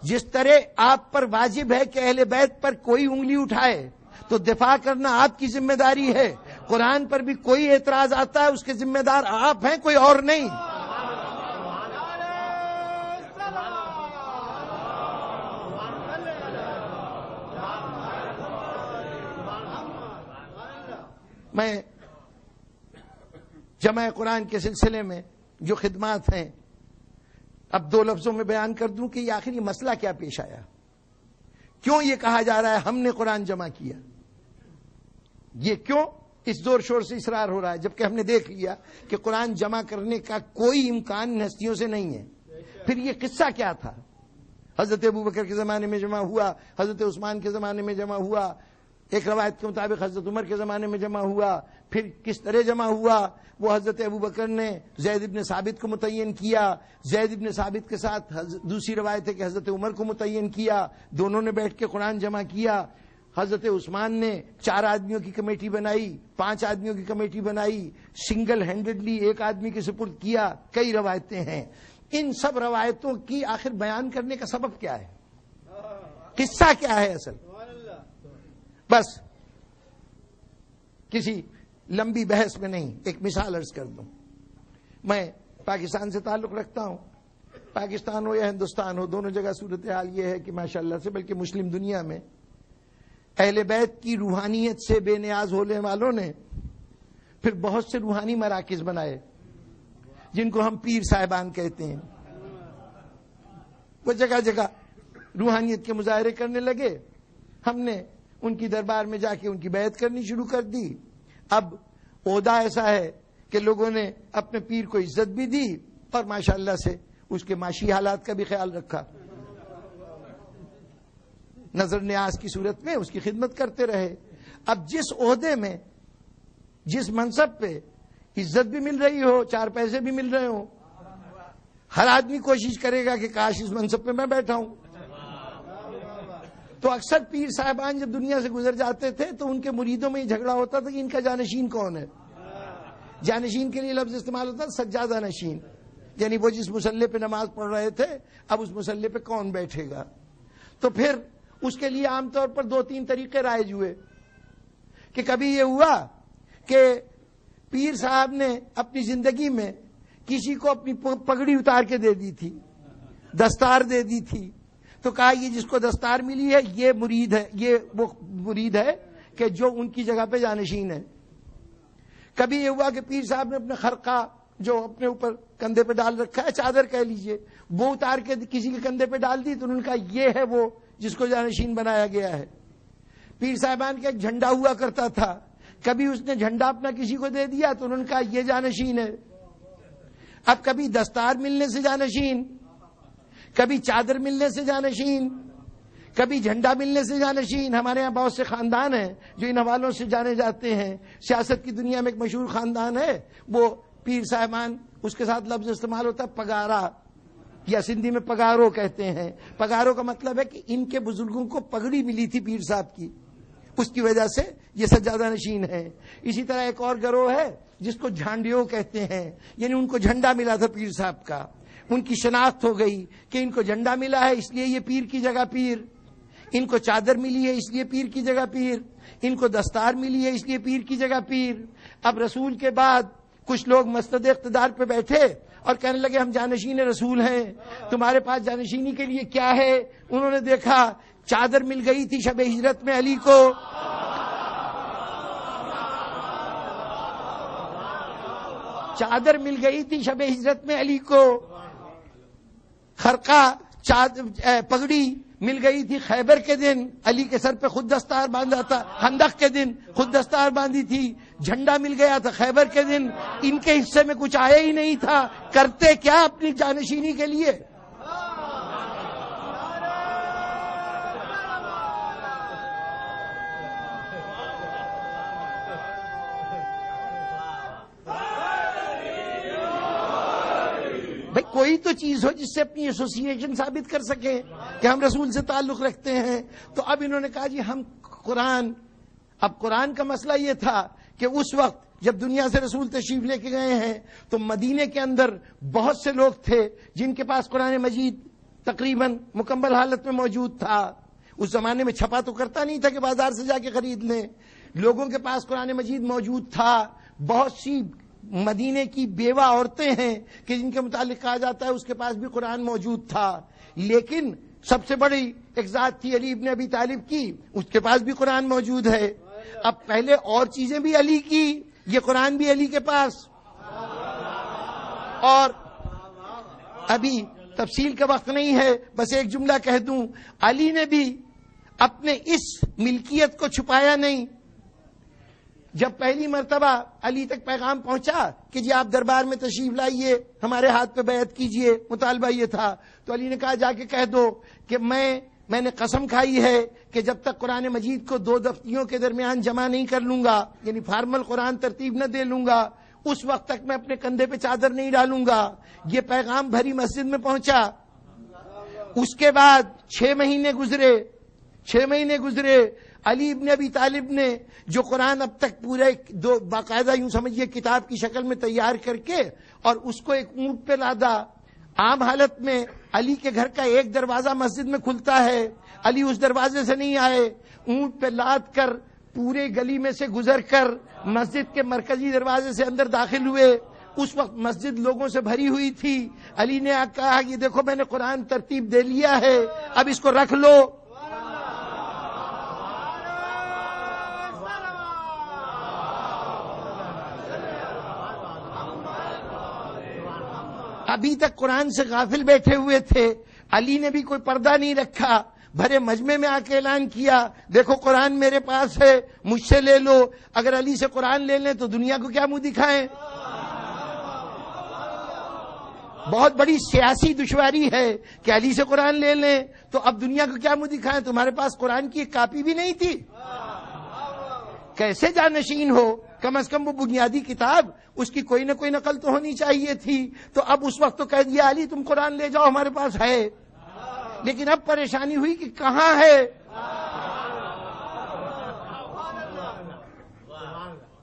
جس طرح آپ پر واجب ہے کہ اہل بیت پر کوئی انگلی اٹھائے تو دفاع کرنا آپ کی ذمہ داری ہے. قرآن پر بھی کوئی اعتراض آتا ہے اس کے ذمہ دار آپ ہیں، کوئی اور نہیں. میں جمع قرآن کے سلسلے میں جو خدمات ہیں اب 2 لفظوں میں بیان کر دوں کہ یہ آخری مسئلہ کیا پیش آیا، کیوں یہ کہا جا رہا ہے ہم نے قرآن جمع کیا. یہ کیوں اس زور شور سے اصرار ہو رہا ہے جبکہ ہم نے دیکھ لیا کہ قرآن جمع کرنے کا کوئی امکان ہستیوں سے نہیں ہے. پھر یہ قصہ کیا تھا؟ حضرت ابوبکر کے زمانے میں جمع ہوا، حضرت عثمان کے زمانے میں جمع ہوا، ایک روایت کے مطابق حضرت عمر کے زمانے میں جمع ہوا. پھر کس طرح جمع ہوا؟ وہ حضرت ابوبکر نے زید ابن ثابت کو متعین کیا، زید ابن ثابت کے ساتھ دوسری روایت ہے کہ حضرت عمر کو متعین کیا، دونوں نے بیٹھ کے قرآن جمع کیا. حضرت عثمان نے 4 آدمیوں کی کمیٹی بنائی، 5 آدمیوں کی کمیٹی بنائی، سنگل ہینڈڈلی ایک آدمی کے سپرد کیا. کئی روایتیں ہیں. ان سب روایتوں کی آخر بیان کرنے کا سبب کیا ہے؟ قصہ کیا ہے اصل؟ بس کسی لمبی بحث میں نہیں، ایک مثال عرض کر دوں. میں پاکستان سے تعلق رکھتا ہوں. پاکستان ہو یا ہندوستان ہو، دونوں جگہ صورتحال یہ ہے کہ ماشاءاللہ سے بلکہ مسلم دنیا میں اہل بیت کی روحانیت سے بے نیاز ہونے والوں نے پھر بہت سے روحانی مراکز بنائے جن کو ہم پیر صاحبان کہتے ہیں. وہ جگہ جگہ روحانیت کے مظاہرے کرنے لگے. ہم نے ان کی دربار میں جا کے ان کی بیعت کرنی شروع کر دی. اب عہدہ ایسا ہے کہ لوگوں نے اپنے پیر کو عزت بھی دی اور ماشاءاللہ سے اس کے معاشی حالات کا بھی خیال رکھا. نظر نیاز کی صورت میں اس کی خدمت کرتے رہے. اب جس عہدے میں، جس منصب پہ عزت بھی مل رہی ہو، 4 پیسے بھی مل رہے ہوں، ہر آدمی کوشش کرے گا کہ کاش اس منصب پہ میں بیٹھا ہوں. تو اکثر پیر صاحبان جب دنیا سے گزر جاتے تھے تو ان کے مریدوں میں یہ جھگڑا ہوتا تھا کہ ان کا جانشین کون ہے. جانشین کے لیے لفظ استعمال ہوتا تھا سجادہ نشین، یعنی وہ جس مسلح پہ نماز پڑھ رہے تھے اب اس مسلح پہ کون بیٹھے گا. تو پھر اس کے لیے عام طور پر 2-3 طریقے رائج ہوئے کہ کبھی یہ ہوا کہ پیر صاحب نے اپنی زندگی میں کسی کو اپنی پگڑی اتار کے دے دی تھی، دستار دے دی تھی، تو کہا یہ جس کو دستار ملی ہے یہ مرید ہے، یہ وہ مرید ہے کہ جو ان کی جگہ پہ جانشین ہے. کبھی یہ ہوا کہ پیر صاحب نے اپنے خرقہ جو اپنے اوپر کندھے پہ ڈال رکھا ہے، چادر کہہ لیجئے، وہ اتار کے کسی کے کندھے پہ ڈال دی تو انہوں نے کہا یہ ہے وہ جس کو جانشین بنایا گیا ہے. پیر صاحبان کا ایک جھنڈا ہوا کرتا تھا، کبھی اس نے جھنڈا اپنا کسی کو دے دیا تو انہوں نے کہا یہ جانشین ہے. اب کبھی دستار ملنے سے جانشین، کبھی چادر ملنے سے جانشین، کبھی جھنڈا ملنے سے جانشین. ہمارے ہاں بہت سے خاندان ہیں جو ان حوالوں سے جانے جاتے ہیں. سیاست کی دنیا میں ایک مشہور خاندان ہے، وہ پیر صاحبان، اس کے ساتھ لفظ استعمال ہوتا ہے پگارا، یا سندھی میں پگارو کہتے ہیں. پگارو کا مطلب ہے کہ ان کے بزرگوں کو پگڑی ملی تھی پیر صاحب کی، اس کی وجہ سے یہ سجادہ نشین ہے. اسی طرح ایک اور گروہ ہے جس کو جھانڈیو کہتے ہیں، یعنی ان کو جھنڈا ملا تھا پیر صاحب کا، ان کی شناخت ہو گئی کہ ان کو جھنڈا ملا ہے اس لیے یہ پیر کی جگہ پیر، ان کو چادر ملی ہے اس لیے پیر کی جگہ پیر، ان کو دستار ملی ہے اس لیے پیر کی جگہ پیر. اب رسول کے بعد کچھ لوگ مسند اقتدار پہ بیٹھے اور کہنے لگے ہم جانشین رسول ہیں، تمہارے پاس جانشینی کے لیے کیا ہے؟ انہوں نے دیکھا چادر مل گئی تھی شب ہجرت میں علی کو، چادر مل گئی تھی شب ہجرت میں علی کو، خرقہ پگڑی مل گئی تھی خیبر کے دن، علی کے سر پہ خود دستار باندھا تھا، خندق کے دن خود دستار باندھی تھی، جھنڈا مل گیا تھا خیبر کے دن. ان کے حصے میں کچھ آیا ہی نہیں تھا، کرتے کیا اپنی جانشینی کے لیے؟ بھائی کوئی تو چیز ہو جس سے اپنی ایسوسیشن ثابت کر سکیں کہ ہم رسول سے تعلق رکھتے ہیں. تو اب انہوں نے کہا جی ہم قرآن. اب قرآن کا مسئلہ یہ تھا کہ اس وقت جب دنیا سے رسول تشریف لے کے گئے ہیں تو مدینے کے اندر بہت سے لوگ تھے جن کے پاس قرآن مجید تقریباً مکمل حالت میں موجود تھا. اس زمانے میں چھپا تو کرتا نہیں تھا کہ بازار سے جا کے خرید لیں. لوگوں کے پاس قرآن مجید موجود تھا. بہت سی مدینے کی بیوہ عورتیں ہیں کہ جن کے متعلق کہا جاتا ہے اس کے پاس بھی قرآن موجود تھا. لیکن سب سے بڑی ایک ذات تھی علی ابن ابی طالب کی, اس کے پاس بھی قرآن موجود ہے. اب پہلے اور چیزیں بھی علی کی, یہ قرآن بھی علی کے پاس. اور ابھی تفصیل کا وقت نہیں ہے, بس ایک جملہ کہہ دوں, علی نے بھی اپنے اس ملکیت کو چھپایا نہیں. جب پہلی مرتبہ علی تک پیغام پہنچا کہ جی آپ دربار میں تشریف لائیے, ہمارے ہاتھ پہ بیعت کیجئے, مطالبہ یہ تھا, تو علی نے کہا جا کے کہہ دو کہ میں نے قسم کھائی ہے کہ جب تک قرآن مجید کو 2 دفتیوں کے درمیان جمع نہیں کر لوں گا, یعنی فارمل قرآن ترتیب نہ دے لوں گا, اس وقت تک میں اپنے کندھے پہ چادر نہیں ڈالوں گا. یہ پیغام بھری مسجد میں پہنچا. اس کے بعد 6 مہینے گزرے. علی ابن ابی طالب نے جو قرآن اب تک پورے باقاعدہ یوں سمجھیے کتاب کی شکل میں تیار کر کے اور اس کو ایک اونٹ پہ لادا. عام حالت میں علی کے گھر کا ایک دروازہ مسجد میں کھلتا ہے, علی اس دروازے سے نہیں آئے, اونٹ پہ لاد کر پورے گلی میں سے گزر کر مسجد کے مرکزی دروازے سے اندر داخل ہوئے. اس وقت مسجد لوگوں سے بھری ہوئی تھی. علی نے کہا یہ دیکھو میں نے قرآن ترتیب دے لیا ہے, اب اس کو رکھ لو. ابھی تک قرآن سے غافل بیٹھے ہوئے تھے. علی نے بھی کوئی پردہ نہیں رکھا, بھرے مجمع میں آ کے اعلان کیا دیکھو قرآن میرے پاس ہے, مجھ سے لے لو. اگر علی سے قرآن لے لیں تو دنیا کو کیا منہ دکھائیں. بہت بڑی سیاسی دشواری ہے کہ علی سے قرآن لے لیں تو اب دنیا کو کیا منہ دکھائیں. تمہارے پاس قرآن کی ایک کاپی بھی نہیں تھی, کیسے جانشین ہو؟ کم از کم وہ بنیادی کتاب اس کی کوئی نہ کوئی نقل تو ہونی چاہیے تھی. تو اب اس وقت تو کہہ دیا علی تم قرآن لے جاؤ ہمارے پاس ہے. لیکن اب پریشانی ہوئی کہ کہاں ہے,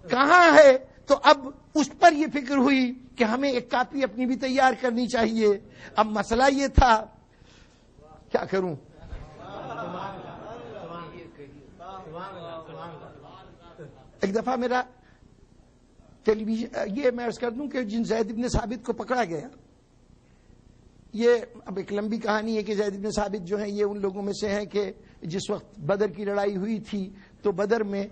کہاں ہے. تو اب اس پر یہ فکر ہوئی کہ ہمیں ایک کاپی اپنی بھی تیار کرنی چاہیے. اب مسئلہ یہ تھا کیا کروں. ایک دفعہ میرا ٹیلی ویژن یہ میں عرض کر دوں کہ جن زید بن ثابت کو پکڑا گیا, یہ اب ایک لمبی کہانی ہے کہ زید بن ثابت جو ہیں یہ ان لوگوں میں سے ہیں کہ جس وقت بدر کی لڑائی ہوئی تھی تو بدر میں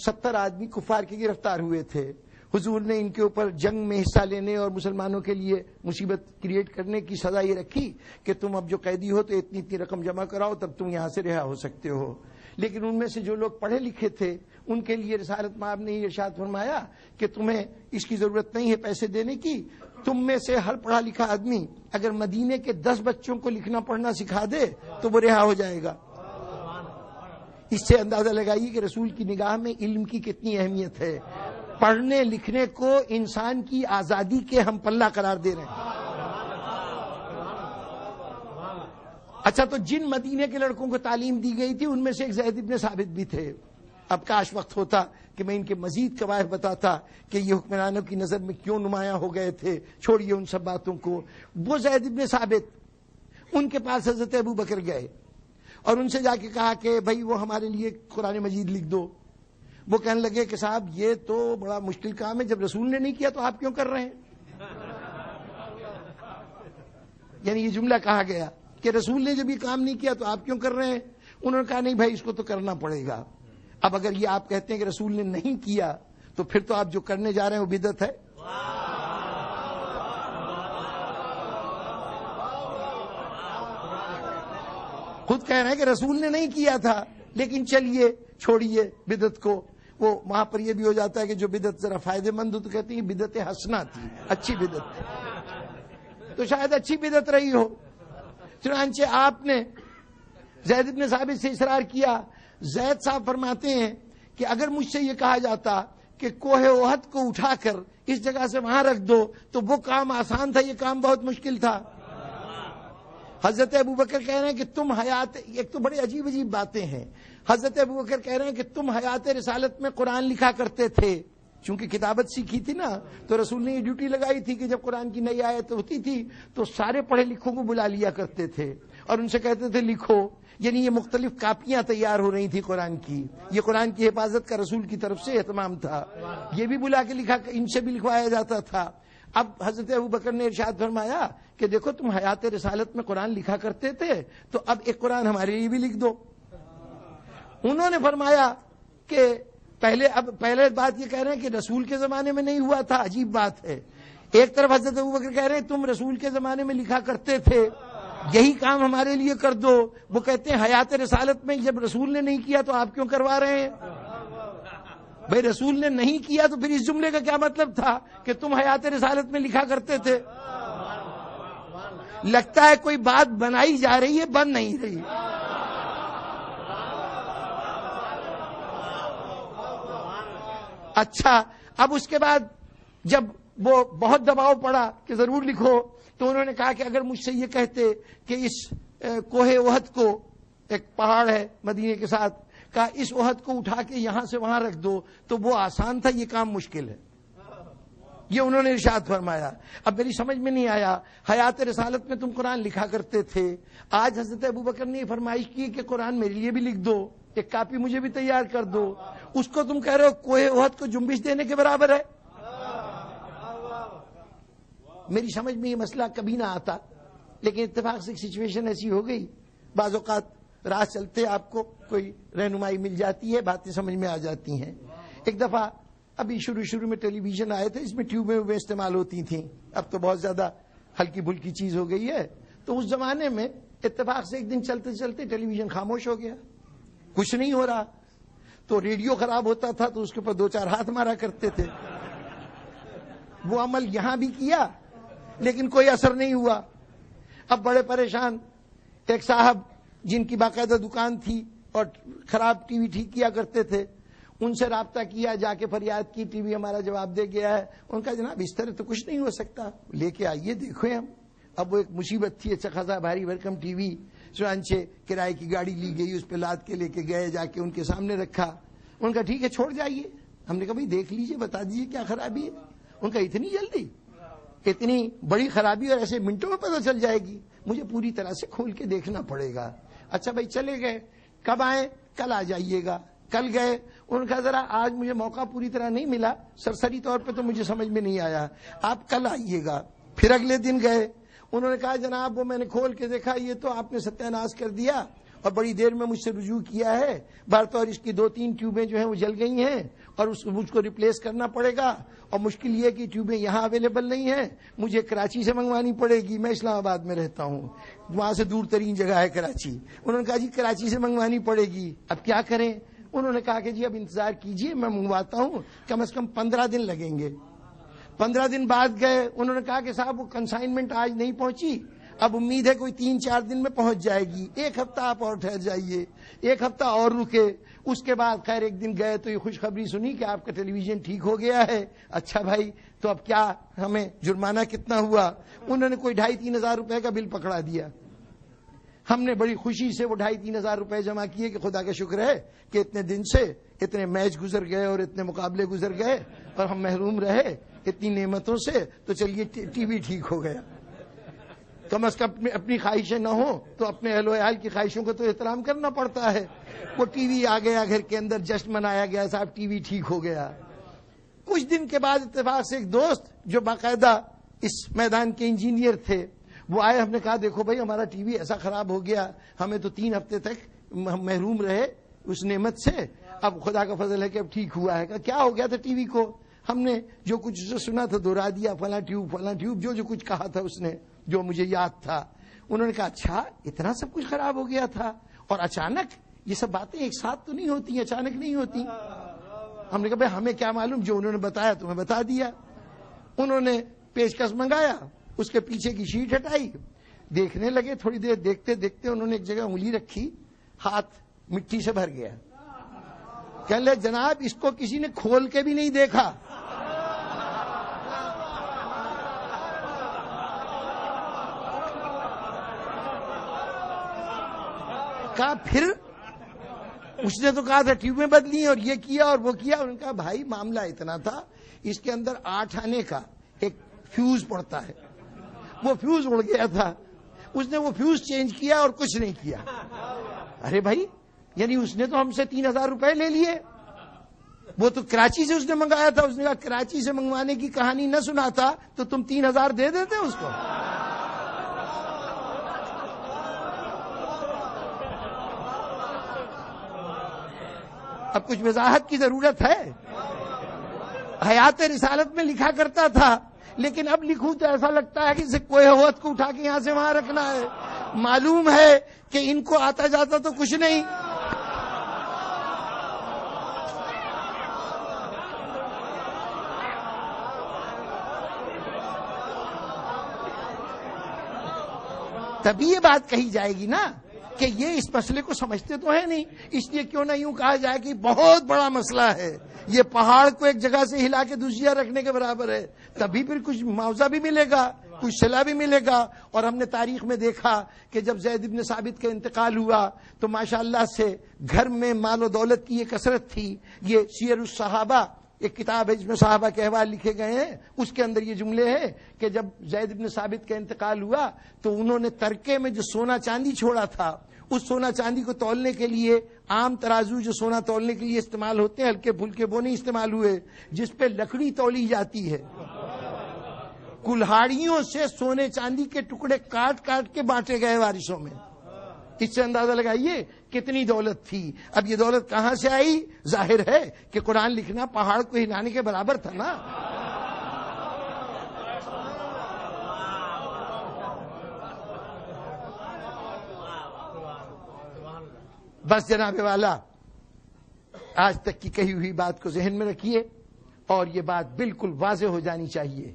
70 آدمی کفار کے گرفتار ہوئے تھے. حضور نے ان کے اوپر جنگ میں حصہ لینے اور مسلمانوں کے لیے مصیبت کریٹ کرنے کی سزا یہ رکھی کہ تم اب جو قیدی ہو تو اتنی رقم جمع کراؤ تب تم یہاں سے رہا ہو سکتے ہو. لیکن ان میں سے جو لوگ پڑھے لکھے تھے ان کے لیے رسالت مآب نے یہ ارشاد فرمایا کہ تمہیں اس کی ضرورت نہیں ہے پیسے دینے کی. تم میں سے ہر پڑھا لکھا آدمی اگر مدینے کے 10 بچوں کو لکھنا پڑھنا سکھا دے تو وہ رہا ہو جائے گا. اس سے اندازہ لگائیے کہ رسول کی نگاہ میں علم کی کتنی اہمیت ہے. پڑھنے لکھنے کو انسان کی آزادی کے ہم پلہ قرار دے رہے ہیں. اچھا, تو جن مدینے کے لڑکوں کو تعلیم دی گئی تھی ان میں سے ایک زید بن ثابت بھی تھے. اب کاش وقت ہوتا کہ میں ان کے مزید قواعد بتاتا کہ یہ حکمرانوں کی نظر میں کیوں نمایاں ہو گئے تھے. چھوڑیے ان سب باتوں کو. وہ زید بن ثابت ان کے پاس حضرت ابو بکر گئے اور ان سے جا کے کہا کہ بھائی وہ ہمارے لیے قرآن مجید لکھ دو. وہ کہنے لگے کہ صاحب یہ تو بڑا مشکل کام ہے, جب رسول نے نہیں کیا تو آپ کیوں کر رہے ہیں. یعنی یہ جملہ کہا گیا کہ رسول نے جب یہ کام نہیں کیا تو آپ کیوں کر رہے ہیں. انہوں نے کہا نہیں بھائی اس کو تو کرنا پڑے گا. اب اگر یہ آپ کہتے ہیں کہ رسول نے نہیں کیا تو پھر تو آپ جو کرنے جا رہے ہیں وہ بدعت ہے. خود کہہ رہے ہیں کہ رسول نے نہیں کیا تھا لیکن چلیے چھوڑیے بدعت کو. وہ وہاں پر یہ بھی ہو جاتا ہے کہ جو بدعت ذرا فائدے مند ہو تو کہتے ہیں بدعت حسنہ تھی, اچھی بدعت تھی, تو شاید اچھی بدعت رہی ہو. چنانچہ آپ نے زید بن ثابت سے اصرار کیا. زید صاحب فرماتے ہیں کہ اگر مجھ سے یہ کہا جاتا کہ کوہ احد کو اٹھا کر اس جگہ سے وہاں رکھ دو، تو وہ کام آسان تھا، یہ کام بہت مشکل تھا۔ حضرت ابوبکر کہہ رہے ہیں کہ تم حیات، ایک تو بڑی عجیب عجیب باتیں ہیں، حضرت ابوبکر کہہ رہے ہیں کہ تم حیات رسالت میں قرآن لکھا کرتے تھے، چونکہ کتابت سیکھی تھی نا، تو رسول نے یہ ڈیوٹی لگائی تھی کہ جب قرآن کی نئی آیت ہوتی تھی تو سارے پڑھے لکھوں کو بلا لیا کرتے تھے اور ان سے کہتے تھے لکھو، یعنی یہ مختلف کاپیاں تیار ہو رہی تھی قرآن کی، یہ قرآن کی حفاظت کا رسول کی طرف سے اہتمام تھا، یہ بھی بلا کے لکھا، ان سے بھی لکھوایا جاتا تھا۔ اب حضرت ابوبکر نے ارشاد فرمایا کہ دیکھو تم حیات رسالت میں قرآن لکھا کرتے تھے، تو اب ایک قرآن ہمارے لیے بھی لکھ دو۔ انہوں نے فرمایا کہ پہلے بات یہ کہہ رہے ہیں کہ رسول کے زمانے میں نہیں ہوا تھا، عجیب بات ہے۔ ایک طرف حضرت ابوبکر کہہ رہے ہیں تم رسول کے زمانے میں لکھا کرتے تھے، یہی کام ہمارے لیے کر دو۔ وہ کہتے ہیں حیات رسالت میں جب رسول نے نہیں کیا تو آپ کیوں کروا رہے ہیں؟ بھائی رسول نے نہیں کیا تو پھر اس جملے کا کیا مطلب تھا کہ تم حیات رسالت میں لکھا کرتے تھے؟ لگتا ہے کوئی بات بنائی جا رہی ہے، بن نہیں رہی۔ اچھا، اب اس کے بعد جب وہ بہت دباؤ پڑا کہ ضرور لکھو، تو انہوں نے کہا کہ اگر مجھ سے یہ کہتے کہ اس کوہ احد کو، ایک پہاڑ ہے مدینے کے ساتھ، کہا اس احد کو اٹھا کے یہاں سے وہاں رکھ دو تو وہ آسان تھا، یہ کام مشکل ہے، یہ انہوں نے ارشاد فرمایا۔ اب میری سمجھ میں نہیں آیا، حیات رسالت میں تم قرآن لکھا کرتے تھے، آج حضرت ابوبکر نے یہ فرمائش کی کہ قرآن میرے لیے بھی لکھ دو، ایک کاپی مجھے بھی تیار کر دو، اس کو تم کہہ رہے ہو کوہ احد کو جنبش دینے کے برابر ہے۔ میری سمجھ میں یہ مسئلہ کبھی نہ آتا، لیکن اتفاق سے ایک سچویشن ایسی ہو گئی، بعض اوقات راہ چلتے آپ کو کوئی رہنمائی مل جاتی ہے، باتیں سمجھ میں آ جاتی ہیں۔ ایک دفعہ ابھی شروع میں ٹیلی ویژن آئے تھے، اس میں ٹیوبیں استعمال ہوتی تھیں، اب تو بہت زیادہ ہلکی بھلکی چیز ہو گئی ہے، تو اس زمانے میں اتفاق سے ایک دن چلتے چلتے ٹیلی ویژن خاموش ہو گیا، کچھ نہیں ہو رہا، تو ریڈیو خراب ہوتا تھا تو اس کے اوپر 2-4 ہاتھ مارا کرتے تھے۔ وہ عمل یہاں بھی کیا لیکن کوئی اثر نہیں ہوا۔ اب بڑے پریشان، ایک صاحب جن کی باقاعدہ دکان تھی اور خراب ٹی وی ٹھیک کیا کرتے تھے، ان سے رابطہ کیا، جا کے فریاد کی، ٹی وی ہمارا جواب دے گیا ہے۔ ان کا جناب اس طرح تو کچھ نہیں ہو سکتا، لے کے آئیے دیکھو ہم۔ اب وہ ایک مصیبت تھی، اچھا خاصا بھاری بھرکم ٹی وی، چنانچہ کرائے کی گاڑی لی گئی، اس پہ لاد کے لے کے گئے، جا کے ان کے سامنے رکھا۔ ان کا ٹھیک ہے چھوڑ جائیے۔ ہم نے کہا بھائی دیکھ لیجئے، بتا دیجئے کیا خرابی ہے۔ ان کا اتنی جلدی، اتنی بڑی خرابی اور ایسے منٹوں میں پتہ چل جائے گی، مجھے پوری طرح سے کھول کے دیکھنا پڑے گا۔ اچھا بھائی چلے گئے، کب آئیں؟ کل آ جائیے گا۔ کل گئے، ان کا ذرا آج مجھے موقع پوری طرح نہیں ملا، سرسری طور پہ تو مجھے سمجھ میں نہیں آیا، آپ کل آئیے گا۔ پھر اگلے دن گئے، انہوں نے کہا جناب وہ میں نے کھول کے دیکھا، یہ تو آپ نے ستیہ ناش کر دیا اور بڑی دیر میں مجھ سے رجوع کیا ہے، بطور اس کی 2-3 ٹیوبیں جو ہیں وہ جل گئی ہیں اور مجھ کو ریپلیس کرنا پڑے گا، اور مشکل یہ کہ ٹیوبیں یہاں اویلیبل نہیں ہیں، مجھے کراچی سے منگوانی پڑے گی، میں اسلام آباد میں رہتا ہوں، وہاں سے دور ترین جگہ ہے کراچی۔ انہوں نے کہا جی کراچی سے منگوانی پڑے گی، اب کیا کریں؟ انہوں نے کہا کہ جی اب انتظار کیجئے، میں منگواتا ہوں، کم از کم 15 دن لگیں گے۔ 15 دن بعد گئے، انہوں نے کہا کہ صاحب وہ کنسائنمنٹ آج نہیں پہنچی، اب امید ہے کوئی 3-4 دن میں پہنچ جائے گی، 1 ہفتہ آپ اور ٹھہر جائیے، 1 ہفتہ اور رکے۔ اس کے بعد خیر ایک دن گئے تو یہ خوشخبری سنی کہ آپ کا ٹیلی ویژن ٹھیک ہو گیا ہے۔ اچھا بھائی تو اب کیا ہمیں جرمانہ کتنا ہوا؟ انہوں نے کوئی 2,500-3 ہزار روپے کا بل پکڑا دیا۔ ہم نے بڑی خوشی سے وہ 2,500-3 ہزار روپے جمع کیے کہ خدا کا شکر ہے کہ اتنے دن سے اتنے میچ گزر گئے اور اتنے مقابلے گزر گئے اور ہم محروم رہے اتنی نعمتوں سے، تو چلیے ٹی وی ٹھیک ہو گیا۔ کم از کم اپنی خواہشیں نہ ہوں تو اپنے اہل و عیال کی خواہشوں کو تو احترام کرنا پڑتا ہے۔ وہ ٹی وی آ گیا گھر کے اندر، جشن منایا گیا، صاحب ٹی وی ٹھیک ہو گیا۔ کچھ دن کے بعد اتفاق سے ایک دوست جو باقاعدہ اس میدان کے انجینئر تھے وہ آئے، ہم نے کہا دیکھو بھائی ہمارا ٹی وی ایسا خراب ہو گیا، ہمیں تو 3 ہفتے تک محروم رہے اس نعمت سے، اب خدا کا فضل ہے کہ اب ٹھیک ہوا ہے۔ کیا ہو گیا تھا ٹی وی کو؟ ہم نے جو کچھ سنا تھا دہرا دیا، فلاں ٹیوب جو کچھ کہا تھا اس نے، جو مجھے یاد تھا۔ انہوں نے کہا اچھا اتنا سب کچھ خراب ہو گیا تھا، اور اچانک یہ سب باتیں ایک ساتھ تو نہیں ہوتی، اچانک نہیں ہوتی۔ ہم نے کہا بھائی ہمیں کیا معلوم، جو انہوں نے بتایا تمہیں بتا دیا۔ انہوں نے پیچکس منگایا، اس کے پیچھے کی شیٹ ہٹائی، دیکھنے لگے، تھوڑی دیر دیکھتے دیکھتے انہوں نے ایک جگہ انگلی رکھی، ہاتھ مٹی سے بھر گیا۔ کہنے لگے جناب اس کو کسی نے کھول کے بھی نہیں دیکھا، کہا پھر اس نے تو کہا تھا ٹیوبیں بدلی اور یہ کیا اور وہ کیا. انہوں نے کہا بھائی معاملہ اتنا تھا, اس کے اندر 8 آنے کا ایک فیوز پڑتا ہے, وہ فیوز اڑ گیا تھا, اس نے وہ فیوز چینج کیا اور کچھ نہیں کیا. ارے بھائی یعنی اس نے تو ہم سے 3000 روپے لے لیے, وہ تو کراچی سے اس نے منگایا تھا. اس نے کہا کراچی سے منگوانے کی کہانی نہ سناتا تو تم 3000 دے دیتے اس کو. اب کچھ وضاحت کی ضرورت ہے. حیات رسالت میں لکھا کرتا تھا, لیکن اب لکھوں تو ایسا لگتا ہے کہ اسے کوہ ہوت کو اٹھا کے یہاں سے وہاں رکھنا ہے. معلوم ہے کہ ان کو آتا جاتا تو کچھ نہیں. تبھی یہ بات کہی جائے گی نا کہ یہ اس مسئلے کو سمجھتے تو ہے نہیں. اس لیے کیوں نہ یوں کہا جائے کہ بہت بڑا مسئلہ ہے, یہ پہاڑ کو ایک جگہ سے ہلا کے دوسری جگہ رکھنے کے برابر ہے. تبھی پھر کچھ معاوضہ بھی ملے گا, کچھ صلہ بھی ملے گا. اور ہم نے تاریخ میں دیکھا کہ جب زید بن ثابت کا انتقال ہوا تو ماشاءاللہ سے گھر میں مال و دولت کی یہ کثرت تھی. یہ سیر الصحابہ ایک کتاب ہے جس میں صحابہ کے احوال لکھے گئے ہیں, اس کے اندر یہ جملے ہیں کہ جب زید بن ثابت کا انتقال ہوا تو انہوں نے ترکے میں جو سونا چاندی چھوڑا تھا, اس سونا چاندی کو تولنے کے لیے عام ترازو جو سونا تولنے کے لیے استعمال ہوتے ہیں, ہلکے پھلکے وہ نہیں استعمال ہوئے, جس پہ لکڑی تولی جاتی ہے. کلہاڑیوں سے سونے چاندی کے ٹکڑے کاٹ کاٹ کے بانٹے گئے وارثوں میں. اس سے اندازہ لگائیے کتنی دولت تھی. اب یہ دولت کہاں سے آئی؟ ظاہر ہے کہ قرآن لکھنا پہاڑ کو ہلانے کے برابر تھا نا. بس جناب والا, آج تک کی کہی ہوئی بات کو ذہن میں رکھیے, اور یہ بات بالکل واضح ہو جانی چاہیے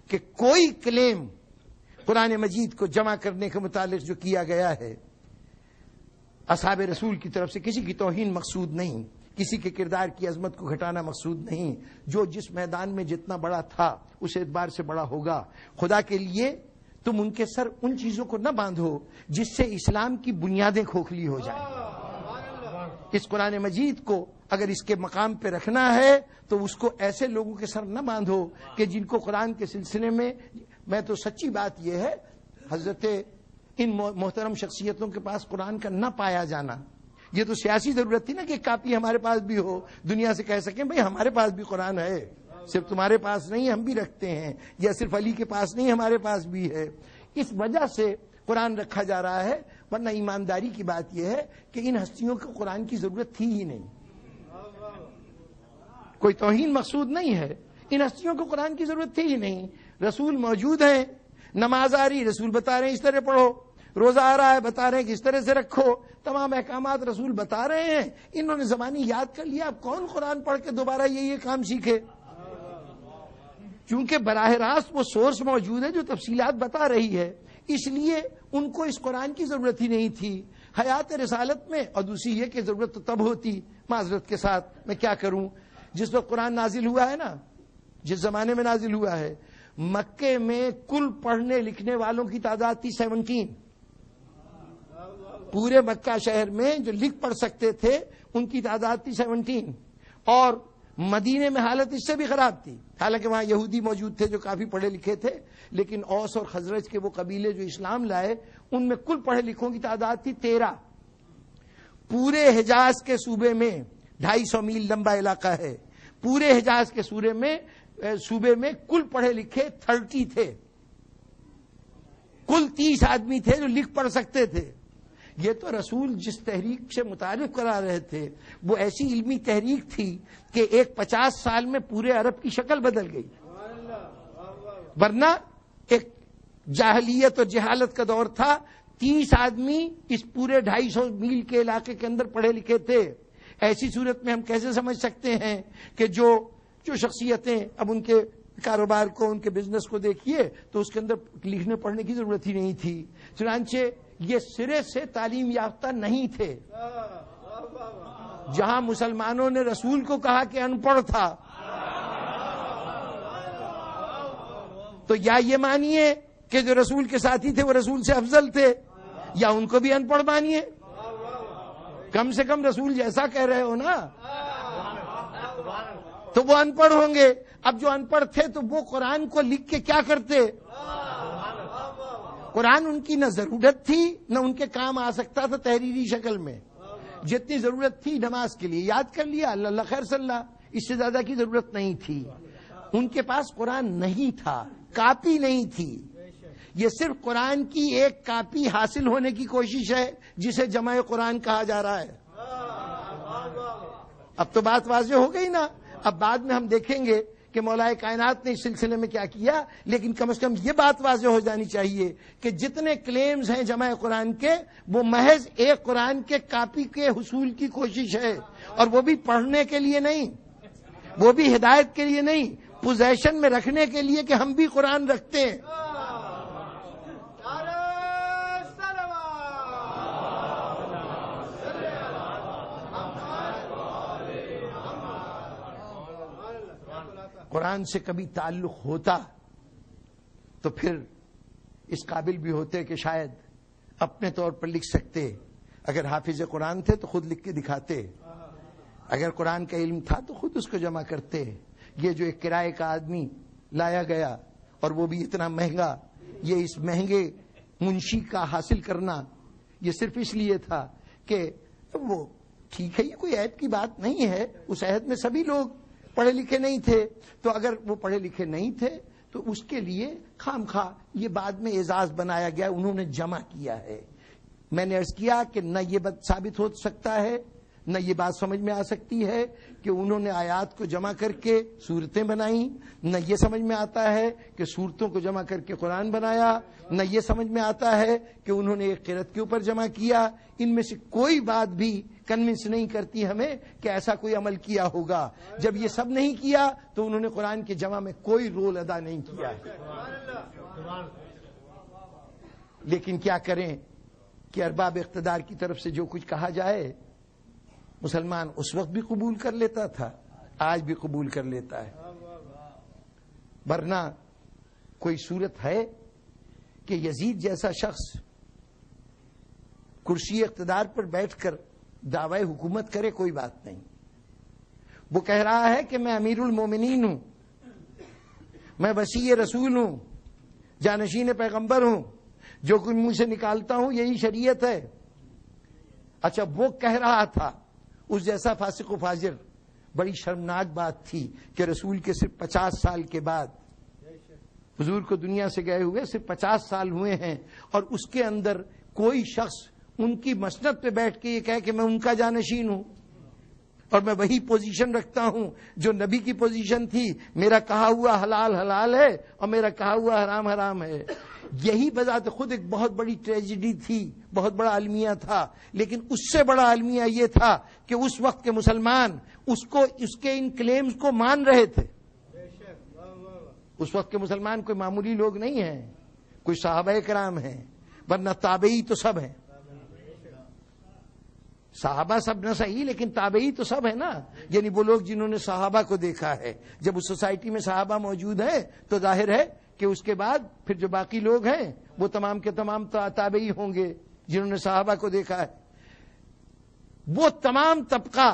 کہ کوئی کلیم قرآن مجید کو جمع کرنے کے متعلق جو کیا گیا ہے, اصحاب رسول کی طرف سے کسی کی توہین مقصود نہیں, کسی کے کردار کی عظمت کو گھٹانا مقصود نہیں. جو جس میدان میں جتنا بڑا تھا اس اعتبار سے بڑا ہوگا. خدا کے لیے تم ان کے سر ان چیزوں کو نہ باندھو جس سے اسلام کی بنیادیں کھوکھلی ہو جائیں. اس قرآن مجید کو اگر اس کے مقام پہ رکھنا ہے تو اس کو ایسے لوگوں کے سر نہ باندھو کہ جن کو قرآن کے سلسلے میں تو سچی بات یہ ہے, حضرت ان محترم شخصیتوں کے پاس قرآن کا نہ پایا جانا, یہ تو سیاسی ضرورت تھی نا کہ کاپی ہمارے پاس بھی ہو, دنیا سے کہہ سکیں بھئی ہمارے پاس بھی قرآن ہے, صرف تمہارے پاس نہیں ہم بھی رکھتے ہیں, یا صرف علی کے پاس نہیں ہمارے پاس بھی ہے. اس وجہ سے قرآن رکھا جا رہا ہے, ورنہ ایمانداری کی بات یہ ہے کہ ان ہستیوں کو قرآن کی ضرورت تھی ہی نہیں. کوئی توہین مقصود نہیں ہے, ان ہستیوں کو قرآن کی ضرورت تھی ہی نہیں. رسول موجود ہیں, نماز آ رہی رسول بتا رہے ہیں اس طرح پڑھو, روزہ آ رہا ہے بتا رہے ہیں کہ اس طرح سے رکھو, تمام احکامات رسول بتا رہے ہیں. انہوں نے زبانی یاد کر لیا, اب کون قرآن پڑھ کے دوبارہ یہ کام سیکھے؟ چونکہ براہ راست وہ سورس موجود ہے جو تفصیلات بتا رہی ہے, اس لیے ان کو اس قرآن کی ضرورت ہی نہیں تھی حیات رسالت میں. اور دوسری یہ کہ ضرورت تو تب ہوتی, معذرت کے ساتھ میں کیا کروں, جس وقت قرآن نازل ہوا ہے نا, جس زمانے میں نازل ہوا ہے, مکے میں کل پڑھنے لکھنے والوں کی تعداد تھی 17. پورے مکہ شہر میں جو لکھ پڑھ سکتے تھے ان کی تعداد تھی 17. اور مدینے میں حالت اس سے بھی خراب تھی, حالانکہ وہاں یہودی موجود تھے جو کافی پڑھے لکھے تھے, لیکن اوس اور خزرج کے وہ قبیلے جو اسلام لائے ان میں کل پڑھے لکھوں کی تعداد تھی 13. پورے حجاز کے صوبے میں 250 میل لمبا علاقہ ہے, پورے حجاز کے صوبے میں کل پڑھے لکھے 30 تھے, کل 30 آدمی تھے جو لکھ پڑھ سکتے تھے. یہ تو رسول جس تحریک سے متعارف کرا رہے تھے وہ ایسی علمی تحریک تھی کہ ایک 50 سال میں پورے عرب کی شکل بدل گئی. ورنہ ایک جاہلیت اور جہالت کا دور تھا, 30 آدمی اس پورے 250 میل کے علاقے کے اندر پڑھے لکھے تھے. ایسی صورت میں ہم کیسے سمجھ سکتے ہیں کہ جو شخصیتیں, اب ان کے کاروبار کو, ان کے بزنس کو دیکھیے تو اس کے اندر لکھنے پڑھنے کی ضرورت ہی نہیں تھی. چنانچہ یہ سرے سے تعلیم یافتہ نہیں تھے. جہاں مسلمانوں نے رسول کو کہا کہ ان پڑھ تھا, تو یا یہ مانیے کہ جو رسول کے ساتھی تھے وہ رسول سے افضل تھے, یا ان کو بھی ان پڑھ مانیے. کم سے کم رسول جیسا کہہ رہے ہو نا. تو وہ ان پڑھ ہوں گے. اب جو ان پڑھ تھے تو وہ قرآن کو لکھ کے کیا کرتے؟ قرآن ان کی نہ ضرورت تھی نہ ان کے کام آ سکتا تھا تحریری شکل میں. جتنی ضرورت تھی نماز کے لیے یاد کر لیا، اللہ خیر صلی اللہ، اس سے زیادہ کی ضرورت نہیں تھی. ان کے پاس قرآن نہیں تھا، کاپی نہیں تھی. یہ صرف قرآن کی ایک کاپی حاصل ہونے کی کوشش ہے جسے جمع قرآن کہا جا رہا ہے. اب تو بات واضح ہو گئی نا. اب بعد میں ہم دیکھیں گے کہ مولا کائنات نے اس سلسلے میں کیا کیا، لیکن کم از کم یہ بات واضح ہو جانی چاہیے کہ جتنے کلیمز ہیں جمع قرآن کے، وہ محض ایک قرآن کے کاپی کے حصول کی کوشش ہے، اور وہ بھی پڑھنے کے لیے نہیں، وہ بھی ہدایت کے لیے نہیں، پوزیشن میں رکھنے کے لیے کہ ہم بھی قرآن رکھتے ہیں. قرآن سے کبھی تعلق ہوتا تو پھر اس قابل بھی ہوتے کہ شاید اپنے طور پر لکھ سکتے. اگر حافظ قرآن تھے تو خود لکھ کے دکھاتے، اگر قرآن کا علم تھا تو خود اس کو جمع کرتے. یہ جو ایک کرائے کا آدمی لایا گیا اور وہ بھی اتنا مہنگا، یہ اس مہنگے منشی کا حاصل کرنا یہ صرف اس لیے تھا کہ وہ ٹھیک ہے، یہ کوئی عیب کی بات نہیں ہے. اس عہد میں سبھی لوگ پڑھے لکھے نہیں تھے، تو اگر وہ پڑھے لکھے نہیں تھے تو اس کے لیے خام خواہ یہ بعد میں اعزاز بنایا گیا، انہوں نے جمع کیا ہے. میں نے عرض کیا کہ نہ یہ بات ثابت ہو سکتا ہے، نہ یہ بات سمجھ میں آ سکتی ہے کہ انہوں نے آیات کو جمع کر کے صورتیں بنائیں، نہ یہ سمجھ میں آتا ہے کہ صورتوں کو جمع کر کے قرآن بنایا، نہ یہ سمجھ میں آتا ہے کہ انہوں نے ایک قرأت کے اوپر جمع کیا. ان میں سے کوئی بات بھی کنونس نہیں کرتی ہمیں کہ ایسا کوئی عمل کیا ہوگا. جب یہ سب نہیں کیا تو انہوں نے قرآن کے جمع میں کوئی رول ادا نہیں کیا. لیکن کیا کریں کہ ارباب اقتدار کی طرف سے جو کچھ کہا جائے مسلمان اس وقت بھی قبول کر لیتا تھا، آج بھی قبول کر لیتا ہے. ورنہ کوئی صورت ہے کہ یزید جیسا شخص کرسی اقتدار پر بیٹھ کر دعوی حکومت کرے؟ کوئی بات نہیں. وہ کہہ رہا ہے کہ میں امیر المومنین ہوں، میں وسیع رسول ہوں، جانشین پیغمبر ہوں، جو کچھ منہ سے نکالتا ہوں یہی شریعت ہے. اچھا وہ کہہ رہا تھا، اس جیسا فاسق و فاجر. بڑی شرمناک بات تھی کہ رسول کے صرف 50 سال کے بعد، حضور کو دنیا سے گئے ہوئے صرف 50 سال ہوئے ہیں، اور اس کے اندر کوئی شخص ان کی مسند پہ بیٹھ کے یہ کہے کہ میں ان کا جانشین ہوں اور میں وہی پوزیشن رکھتا ہوں جو نبی کی پوزیشن تھی، میرا کہا ہوا حلال حلال ہے اور میرا کہا ہوا حرام حرام ہے. یہی بذات خود ایک بہت بڑی ٹریجڈی تھی، بہت بڑا المیہ تھا. لیکن اس سے بڑا المیہ یہ تھا کہ اس وقت کے مسلمان اس کے ان کلیمز کو مان رہے تھے. اس وقت کے مسلمان کوئی معمولی لوگ نہیں ہیں، کوئی صحابہ کرام ہیں، ورنہ تابعی تو سب ہیں. صحابہ سب نہ صحیح لیکن تابعی تو سب ہے نا. یعنی وہ لوگ جنہوں نے صحابہ کو دیکھا ہے. جب اس سوسائٹی میں صحابہ موجود ہیں تو ظاہر ہے کہ اس کے بعد پھر جو باقی لوگ ہیں وہ تمام کے تمام تابعی ہوں گے جنہوں نے صحابہ کو دیکھا ہے. وہ تمام طبقہ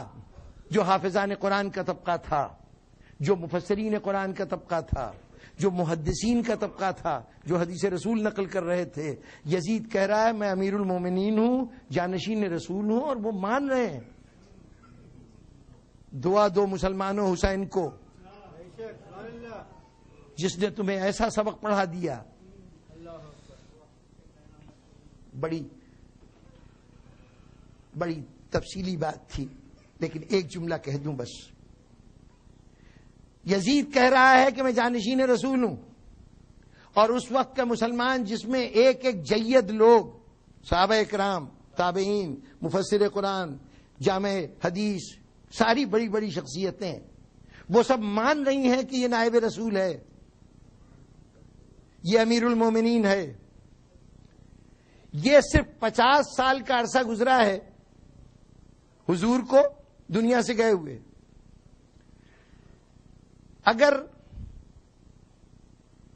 جو حافظان قرآن کا طبقہ تھا، جو مفسرین قرآن کا طبقہ تھا، جو محدثین کا طبقہ تھا، جو حدیث رسول نقل کر رہے تھے، یزید کہہ رہا ہے میں امیر المومنین ہوں، جانشین رسول ہوں، اور وہ مان رہے ہیں. دعا دو مسلمانوں حسین کو جس نے تمہیں ایسا سبق پڑھا دیا. بڑی تفصیلی بات تھی لیکن ایک جملہ کہہ دوں بس. یزید کہہ رہا ہے کہ میں جانشین رسول ہوں، اور اس وقت کا مسلمان جس میں ایک ایک جید لوگ، صحابہ کرام، تابعین، مفسر قرآن، جامع حدیث، ساری بڑی بڑی شخصیتیں، وہ سب مان رہی ہیں کہ یہ نائب رسول ہے، یہ امیر المومنین ہے. یہ صرف 50 سال کا عرصہ گزرا ہے حضور کو دنیا سے گئے ہوئے. اگر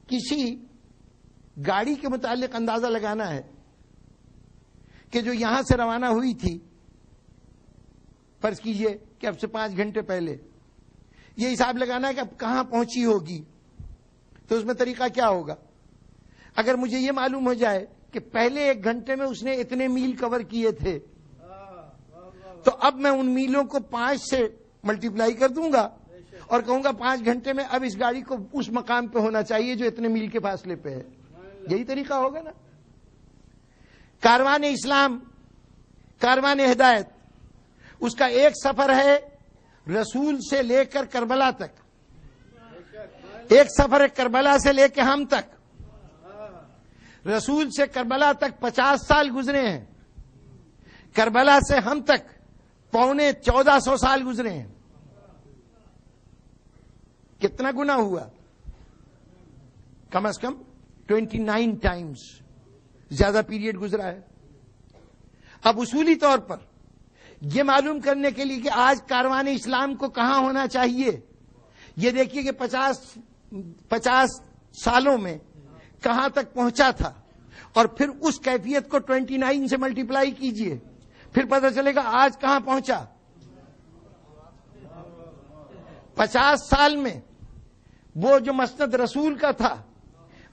کسی گاڑی کے متعلق اندازہ لگانا ہے کہ جو یہاں سے روانہ ہوئی تھی فرض کیجئے کہ اب سے 5 گھنٹے پہلے، یہ حساب لگانا ہے کہ اب کہاں پہنچی ہوگی، تو اس میں طریقہ کیا ہوگا؟ اگر مجھے یہ معلوم ہو جائے کہ پہلے 1 گھنٹے میں اس نے اتنے میل کور کیے تھے، تو اب میں ان میلوں کو 5 سے ملٹیپلائی کر دوں گا اور کہوں گا 5 گھنٹے میں اب اس گاڑی کو اس مقام پہ ہونا چاہیے جو اتنے میل کے فاصلے پہ ہے. یہی طریقہ ہوگا نا. کاروان اسلام، کاروان ہدایت، اس کا ایک سفر ہے رسول سے لے کر کربلا تک، ایک سفر ہے کربلا سے لے کے ہم تک. رسول سے کربلا تک 50 سال گزرے ہیں، کربلا سے ہم تک 1450 سال گزرے ہیں. کتنا گنا ہوا؟ کم از کم 29 ٹائمز زیادہ پیریڈ گزرا ہے. اب اصولی طور پر یہ معلوم کرنے کے لیے کہ آج کاروان اسلام کو کہاں ہونا چاہیے، یہ دیکھیے کہ 50 سالوں میں کہاں تک پہنچا تھا، اور پھر اس کیفیت کو 29 سے ملٹیپلائی کیجئے، پھر پتہ چلے گا آج کہاں پہنچا. 50 سال میں وہ جو مسند رسول کا تھا،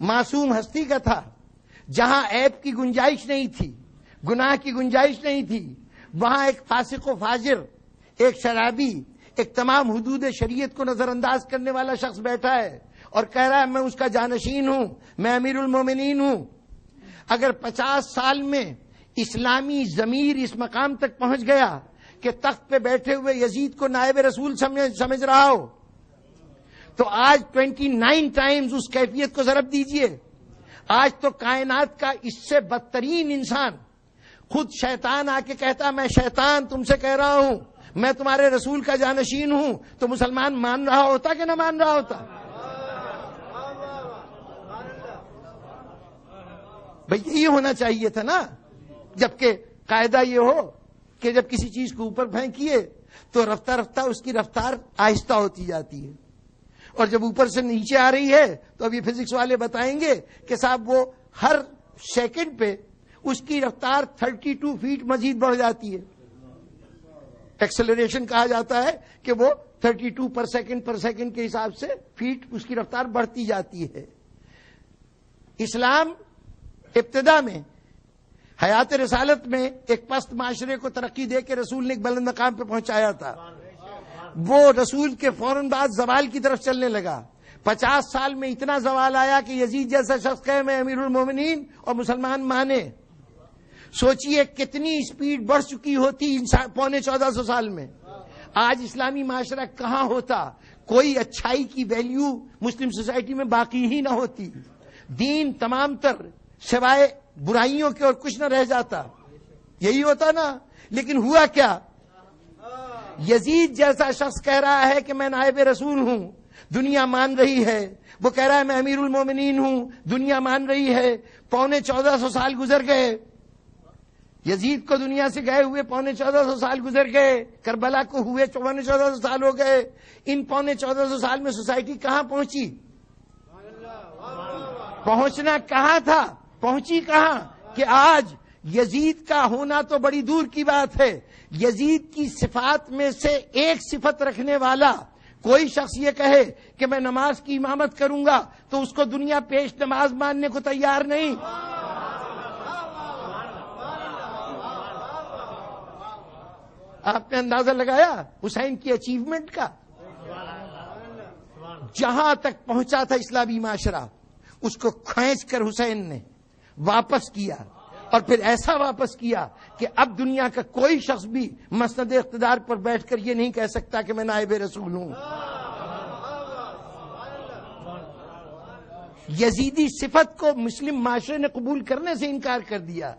معصوم ہستی کا تھا، جہاں عیب کی گنجائش نہیں تھی، گناہ کی گنجائش نہیں تھی، وہاں ایک فاسق و فاجر، ایک شرابی، ایک تمام حدود شریعت کو نظر انداز کرنے والا شخص بیٹھا ہے اور کہہ رہا ہے میں اس کا جانشین ہوں، میں امیر المومنین ہوں. اگر 50 سال میں اسلامی ضمیر اس مقام تک پہنچ گیا کہ تخت پہ بیٹھے ہوئے یزید کو نائب رسول سمجھ رہا ہو، تو آج 29 ٹائمز اس کیفیت کو ضرب دیجئے. آج تو کائنات کا اس سے بدترین انسان، خود شیطان آ کے کہتا میں شیطان تم سے کہہ رہا ہوں میں تمہارے رسول کا جانشین ہوں، تو مسلمان مان رہا ہوتا کہ نہ مان رہا ہوتا؟ بھئی یہی ہونا چاہیے تھا نا. جبکہ قاعدہ یہ ہو کہ جب کسی چیز کو اوپر پھینکیے تو رفتہ رفتہ اس کی رفتار آہستہ ہوتی جاتی ہے، اور جب اوپر سے نیچے آ رہی ہے تو اب یہ فزکس والے بتائیں گے کہ صاحب وہ ہر سیکنڈ پہ اس کی رفتار 32 فیٹ مزید بڑھ جاتی ہے. ایکسلریشن کہا جاتا ہے کہ وہ 32 پر سیکنڈ کے حساب سے فیٹ اس کی رفتار بڑھتی جاتی ہے. اسلام ابتدا میں حیات رسالت میں ایک پست معاشرے کو ترقی دے کے رسول نے ایک بلند مقام پہ پہنچایا تھا. وہ رسول کے فوراً بعد زوال کی طرف چلنے لگا. 50 سال میں اتنا زوال آیا کہ یزید جیسا شخص کہے میں امیر المومنین اور مسلمان مانے. سوچئے کتنی سپیڈ بڑھ چکی ہوتی 1450 سال میں. آج اسلامی معاشرہ کہاں ہوتا؟ کوئی اچھائی کی ویلیو مسلم سوسائٹی میں باقی ہی نہ ہوتی. دین تمام تر سوائے برائیوں کے اور کچھ نہ رہ جاتا. یہی ہوتا نا. لیکن ہوا کیا؟ یزید جیسا شخص کہہ رہا ہے کہ میں نائب رسول ہوں، دنیا مان رہی ہے. وہ کہہ رہا ہے میں امیر المومنین ہوں، دنیا مان رہی ہے. 1450 سال گزر گئے. یزید کو دنیا سے گئے ہوئے 1450 سال گزر گئے. کربلا کو ہوئے 1450 سال ہو گئے. ان 1450 سال میں سوسائٹی کہاں پہنچی؟ پہنچنا کہاں تھا؟ پہنچی کہاں؟ کہ آج یزید کا ہونا تو بڑی دور کی بات ہے، یزید کی صفات میں سے ایک صفت رکھنے والا کوئی شخص یہ کہے کہ میں نماز کی امامت کروں گا تو اس کو دنیا پیش نماز ماننے کو تیار نہیں. آپ نے اندازہ لگایا حسین کی اچیومنٹ کا؟ جہاں تک پہنچا تھا اسلامی معاشرہ اس کو کھینچ کر حسین نے واپس کیا، اور پھر ایسا واپس کیا کہ اب دنیا کا کوئی شخص بھی مسند اقتدار پر بیٹھ کر یہ نہیں کہہ سکتا کہ میں نائب رسول ہوں. یزیدی صفت کو مسلم معاشرے نے قبول کرنے سے انکار کر دیا.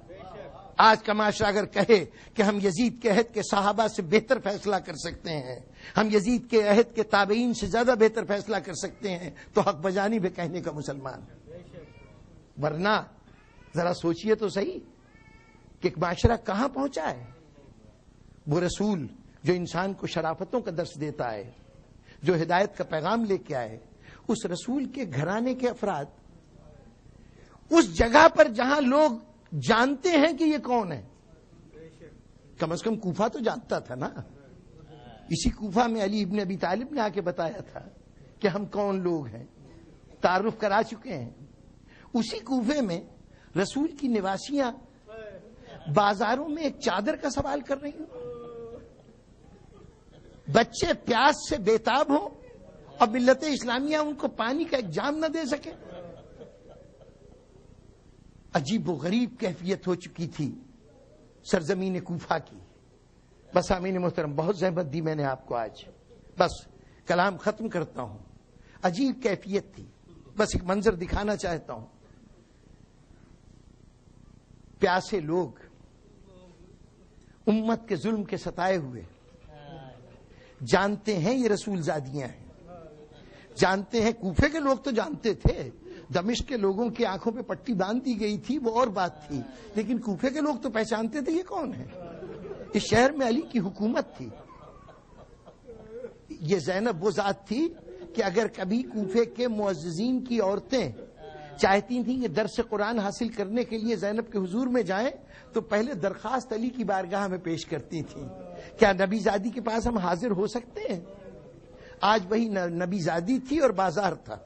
آج کا معاشرہ اگر کہے کہ ہم یزید کے عہد کے صحابہ سے بہتر فیصلہ کر سکتے ہیں، ہم یزید کے عہد کے تابعین سے زیادہ بہتر فیصلہ کر سکتے ہیں، تو حق بجانب ہے کہنے کا مسلمان. ورنہ ذرا سوچئے تو صحیح کہ ایک معاشرہ کہاں پہنچا ہے. وہ رسول جو انسان کو شرافتوں کا درس دیتا ہے، جو ہدایت کا پیغام لے کے آئے، اس رسول کے گھرانے کے افراد اس جگہ پر جہاں لوگ جانتے ہیں کہ یہ کون ہے، کم از کم کوفہ تو جانتا تھا نا. اسی کوفہ میں علی ابن ابی طالب نے آ کے بتایا تھا کہ ہم کون لوگ ہیں، تعارف کرا چکے ہیں۔ اسی کوفے میں رسول کی نواسیاں بازاروں میں ایک چادر کا سوال کر رہی ہوں، بچے پیاس سے بےتاب ہوں اور ملت اسلامیہ ان کو پانی کا ایک جام نہ دے سکے۔ عجیب و غریب کیفیت ہو چکی تھی سرزمین کوفہ کی۔ بس امین محترم، بہت زحمت دی میں نے آپ کو، آج بس کلام ختم کرتا ہوں۔ عجیب کیفیت تھی، بس ایک منظر دکھانا چاہتا ہوں۔ پیاسے لوگ، امت کے ظلم کے ستائے ہوئے، جانتے ہیں یہ رسول زادیاں ہیں، جانتے ہیں، کوفے کے لوگ تو جانتے تھے، دمشق کے لوگوں کی آنکھوں پہ پٹی باندھ دی گئی تھی وہ اور بات تھی، لیکن کوفے کے لوگ تو پہچانتے تھے یہ کون ہے۔ اس شہر میں علی کی حکومت تھی۔ یہ زینب وہ ذات تھی کہ اگر کبھی کوفے کے معززین کی عورتیں چاہتی تھیں کہ درس قرآن حاصل کرنے کے لیے زینب کے حضور میں جائیں تو پہلے درخواست علی کی بارگاہ میں پیش کرتی تھیں، کیا نبی زادی کے پاس ہم حاضر ہو سکتے ہیں؟ آج وہی نبی زادی تھی اور بازار تھا،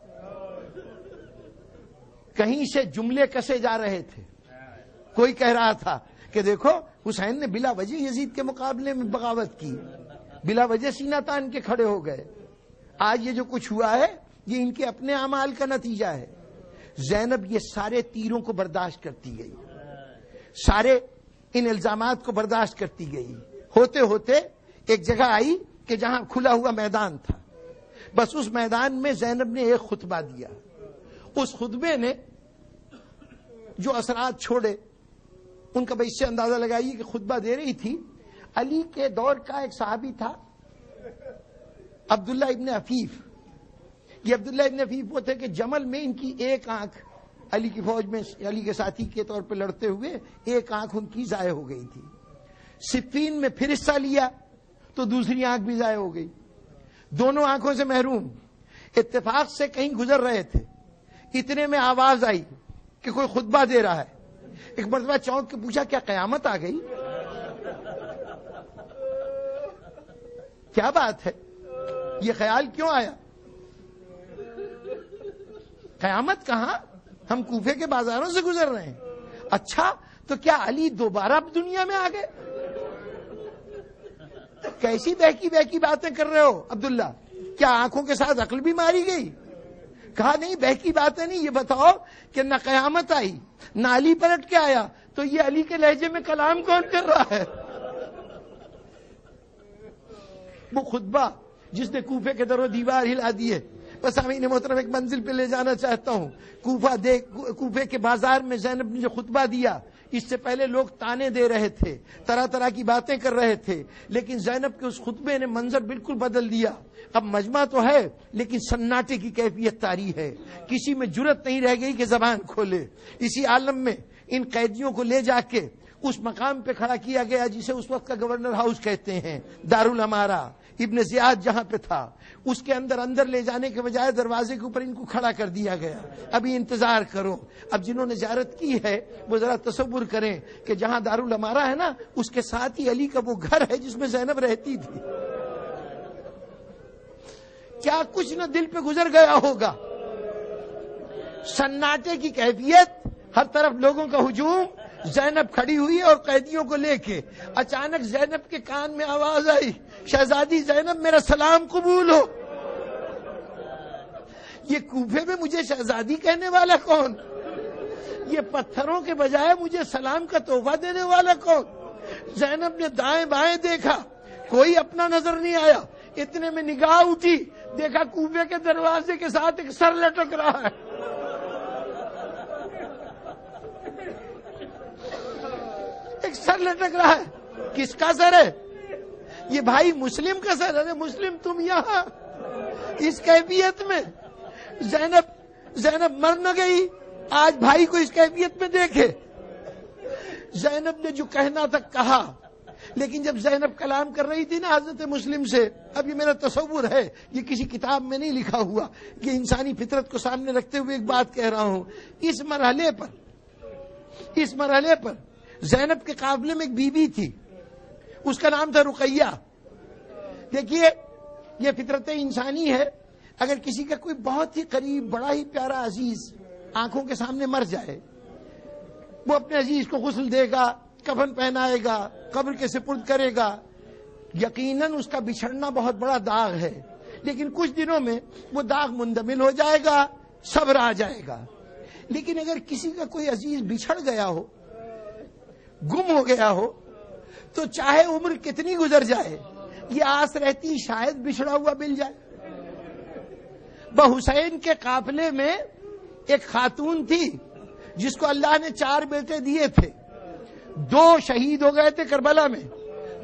کہیں سے جملے کسے جا رہے تھے۔ کوئی کہہ رہا تھا کہ دیکھو حسین نے بلا وجہ یزید کے مقابلے میں بغاوت کی، بلا وجہ سینہ تان کے کھڑے ہو گئے۔ آج یہ جو کچھ ہوا ہے یہ ان کے اپنے اعمال کا نتیجہ ہے۔ زینب یہ سارے تیروں کو برداشت کرتی گئی، سارے ان الزامات کو برداشت کرتی گئی، ہوتے ہوتے ایک جگہ آئی کہ جہاں کھلا ہوا میدان تھا، بس اس میدان میں زینب نے ایک خطبہ دیا۔ اس خطبے نے جو اثرات چھوڑے ان کا اس سے اندازہ لگائیے کہ خطبہ دے رہی تھی علی کے دور کا ایک صحابی تھا عبداللہ ابن عفیف۔ یہ عبداللہ ابن عفیف وہ تھے کہ جمل میں ان کی ایک آنکھ، علی کی فوج میں علی کے ساتھی کے طور پہ لڑتے ہوئے ایک آنکھ ان کی ضائع ہو گئی تھی۔ صفین میں پھر حصہ لیا تو دوسری آنکھ بھی ضائع ہو گئی، دونوں آنکھوں سے محروم۔ اتفاق سے کہیں گزر رہے تھے، اتنے میں آواز آئی کہ کوئی خطبہ دے رہا ہے۔ ایک مرتبہ چونک کے پوچھا کیا قیامت آ گئی؟ کیا بات ہے، یہ خیال کیوں آیا؟ قیامت کہاں، ہم کوفے کے بازاروں سے گزر رہے ہیں۔ اچھا تو کیا علی دوبارہ دنیا میں آ گئے؟ کیسی بہکی بہکی باتیں کر رہے ہو عبداللہ، کیا آنکھوں کے ساتھ عقل بھی ماری گئی؟ کہا نہیں بہکی باتیں نہیں، یہ بتاؤ کہ نہ قیامت آئی نہ علی پلٹ کے آیا، تو یہ علی کے لہجے میں کلام کون کر رہا ہے؟ وہ خطبہ جس نے کوفے کے در و دیوار ہلا دیے۔ بس امین محترم ایک منزل پہ لے جانا چاہتا ہوں۔ کوفے کے بازار میں زینب نے جو خطبہ دیا، اس سے پہلے لوگ تانے دے رہے تھے، طرح طرح کی باتیں کر رہے تھے، لیکن زینب کے اس خطبے نے منظر بالکل بدل دیا۔ اب مجمع تو ہے لیکن سناٹے کی کیفیت طاری ہے، کسی میں جرت نہیں رہ گئی کہ زبان کھولے۔ اسی عالم میں ان قیدیوں کو لے جا کے اس مقام پہ کھڑا کیا گیا جسے اس وقت کا گورنر ہاؤس کہتے ہیں، دارالامارہ۔ ابن زیاد جہاں پہ تھا اس کے اندر لے جانے کے بجائے دروازے کے اوپر ان کو کھڑا کر دیا گیا، ابھی انتظار کرو۔ اب جنہوں نے زیارت کی ہے وہ ذرا تصور کریں کہ جہاں دارالامارہ ہے نا، اس کے ساتھ ہی علی کا وہ گھر ہے جس میں زینب رہتی تھی۔ کیا کچھ نہ دل پہ گزر گیا ہوگا۔ سناٹے کی کیفیت، ہر طرف لوگوں کا ہجوم، زینب کھڑی ہوئی اور قیدیوں کو لے کے اچانک زینب کے کان میں آواز آئی، شہزادی زینب میرا سلام قبول ہو۔ یہ کوفے میں مجھے شہزادی کہنے والا کون؟ یہ پتھروں کے بجائے مجھے سلام کا تحفہ دینے والا کون؟ زینب نے دائیں بائیں دیکھا، کوئی اپنا نظر نہیں آیا۔ اتنے میں نگاہ اٹھی، دیکھا کوفے کے دروازے کے ساتھ ایک سر لٹک رہا ہے۔ ایک سر لٹک رہا ہے، کس کا سر ہے؟ یہ بھائی مسلم کا سر ہے۔ مسلم تم یہاں اس کیفیت میں؟ زینب مر نہ گئی، آج بھائی کو اس کیفیت میں دیکھے۔ زینب نے جو کہنا تھا کہا، لیکن جب زینب کلام کر رہی تھی نا حضرت مسلم سے، اب یہ میرا تصور ہے، یہ کسی کتاب میں نہیں لکھا ہوا، یہ انسانی فطرت کو سامنے رکھتے ہوئے ایک بات کہہ رہا ہوں۔ اس مرحلے پر زینب کے قافلے میں ایک بی بی تھی، اس کا نام تھا رقیہ۔ دیکھیے یہ فطرت انسانی ہے، اگر کسی کا کوئی بہت ہی قریب بڑا ہی پیارا عزیز آنکھوں کے سامنے مر جائے، وہ اپنے عزیز کو غسل دے گا، کفن پہنائے گا، قبر کے سپرد کرے گا، یقیناً اس کا بچھڑنا بہت بڑا داغ ہے، لیکن کچھ دنوں میں وہ داغ مندمل ہو جائے گا، صبر آ جائے گا۔ لیکن اگر کسی کا کوئی عزیز بچھڑ گیا ہو، گم ہو گیا ہو، تو چاہے عمر کتنی گزر جائے، یہ آس رہتی شاید بچھڑا ہوا مل جائے۔ بحسین کے قافلے میں ایک خاتون تھی جس کو اللہ نے 4 بیٹے دیے تھے، 2 شہید ہو گئے تھے کربلا میں،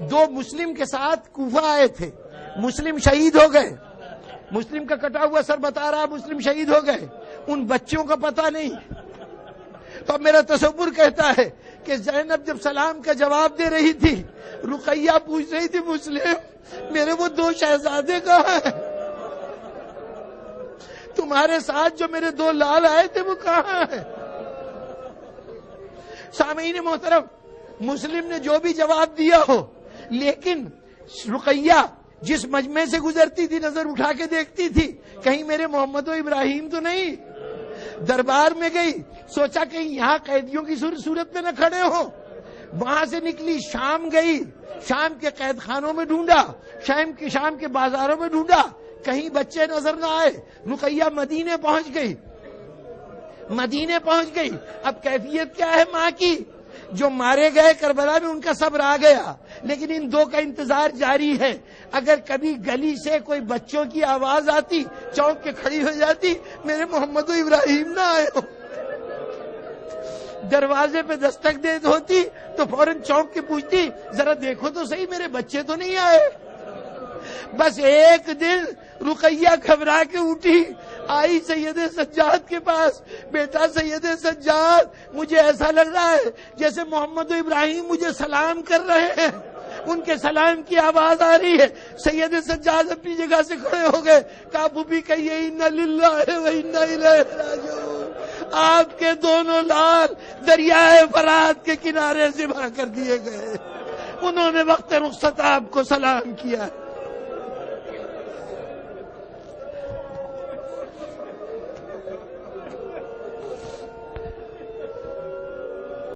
2 مسلم کے ساتھ کوفہ آئے تھے، مسلم شہید ہو گئے، مسلم کا کٹا ہوا سر بتا رہا مسلم شہید ہو گئے، ان بچوں کا پتہ نہیں۔ تو میرا تصور کہتا ہے کہ زینب جب سلام کا جواب دے رہی تھی، رقیہ پوچھ رہی تھی مسلم میرے وہ 2 شہزادے کہاں ہیں؟ تمہارے ساتھ جو میرے 2 لال آئے تھے وہ کہاں ہیں؟ سامعین محترم، مسلم نے جو بھی جواب دیا ہو، لیکن رقیہ جس مجمع سے گزرتی تھی نظر اٹھا کے دیکھتی تھی کہیں میرے محمد و ابراہیم تو نہیں۔ دربار میں گئی، سوچا کہیں یہاں قیدیوں کی صورت میں نہ کھڑے ہو، وہاں سے نکلی شام گئی، شام کے قید خانوں میں ڈھونڈا، شام کے بازاروں میں ڈھونڈا، کہیں بچے نظر نہ آئے۔ رقیہ مدینے پہنچ گئی۔ اب کیفیت کیا ہے ماں کی؟ جو مارے گئے کربلا میں ان کا صبر آ گیا، لیکن ان 2 کا انتظار جاری ہے۔ اگر کبھی گلی سے کوئی بچوں کی آواز آتی، چونک کے کھڑی ہو جاتی، میرے محمد و ابراہیم نہ آئے ہو۔ دروازے پہ دستک دے ہوتی تو فوراً چونک کے پوچھتی ذرا دیکھو تو صحیح میرے بچے تو نہیں آئے۔ بس ایک دن رقیہ گھبرا کے اٹھی، آئی سید سجاد کے پاس، بیٹا سید سجاد مجھے ایسا لگ رہا ہے جیسے محمد و ابراہیم مجھے سلام کر رہے ہیں، ان کے سلام کی آواز آ رہی ہے۔ سید سجاد اپنی جگہ سے کھڑے ہو گئے، کہا پھوپھی کہیے انا للہ و انا الیہ راجعون، آپ کے 2 لال دریائے فرات کے کنارے ذبح کر دیے گئے، انہوں نے وقت رخصت آپ کو سلام کیا۔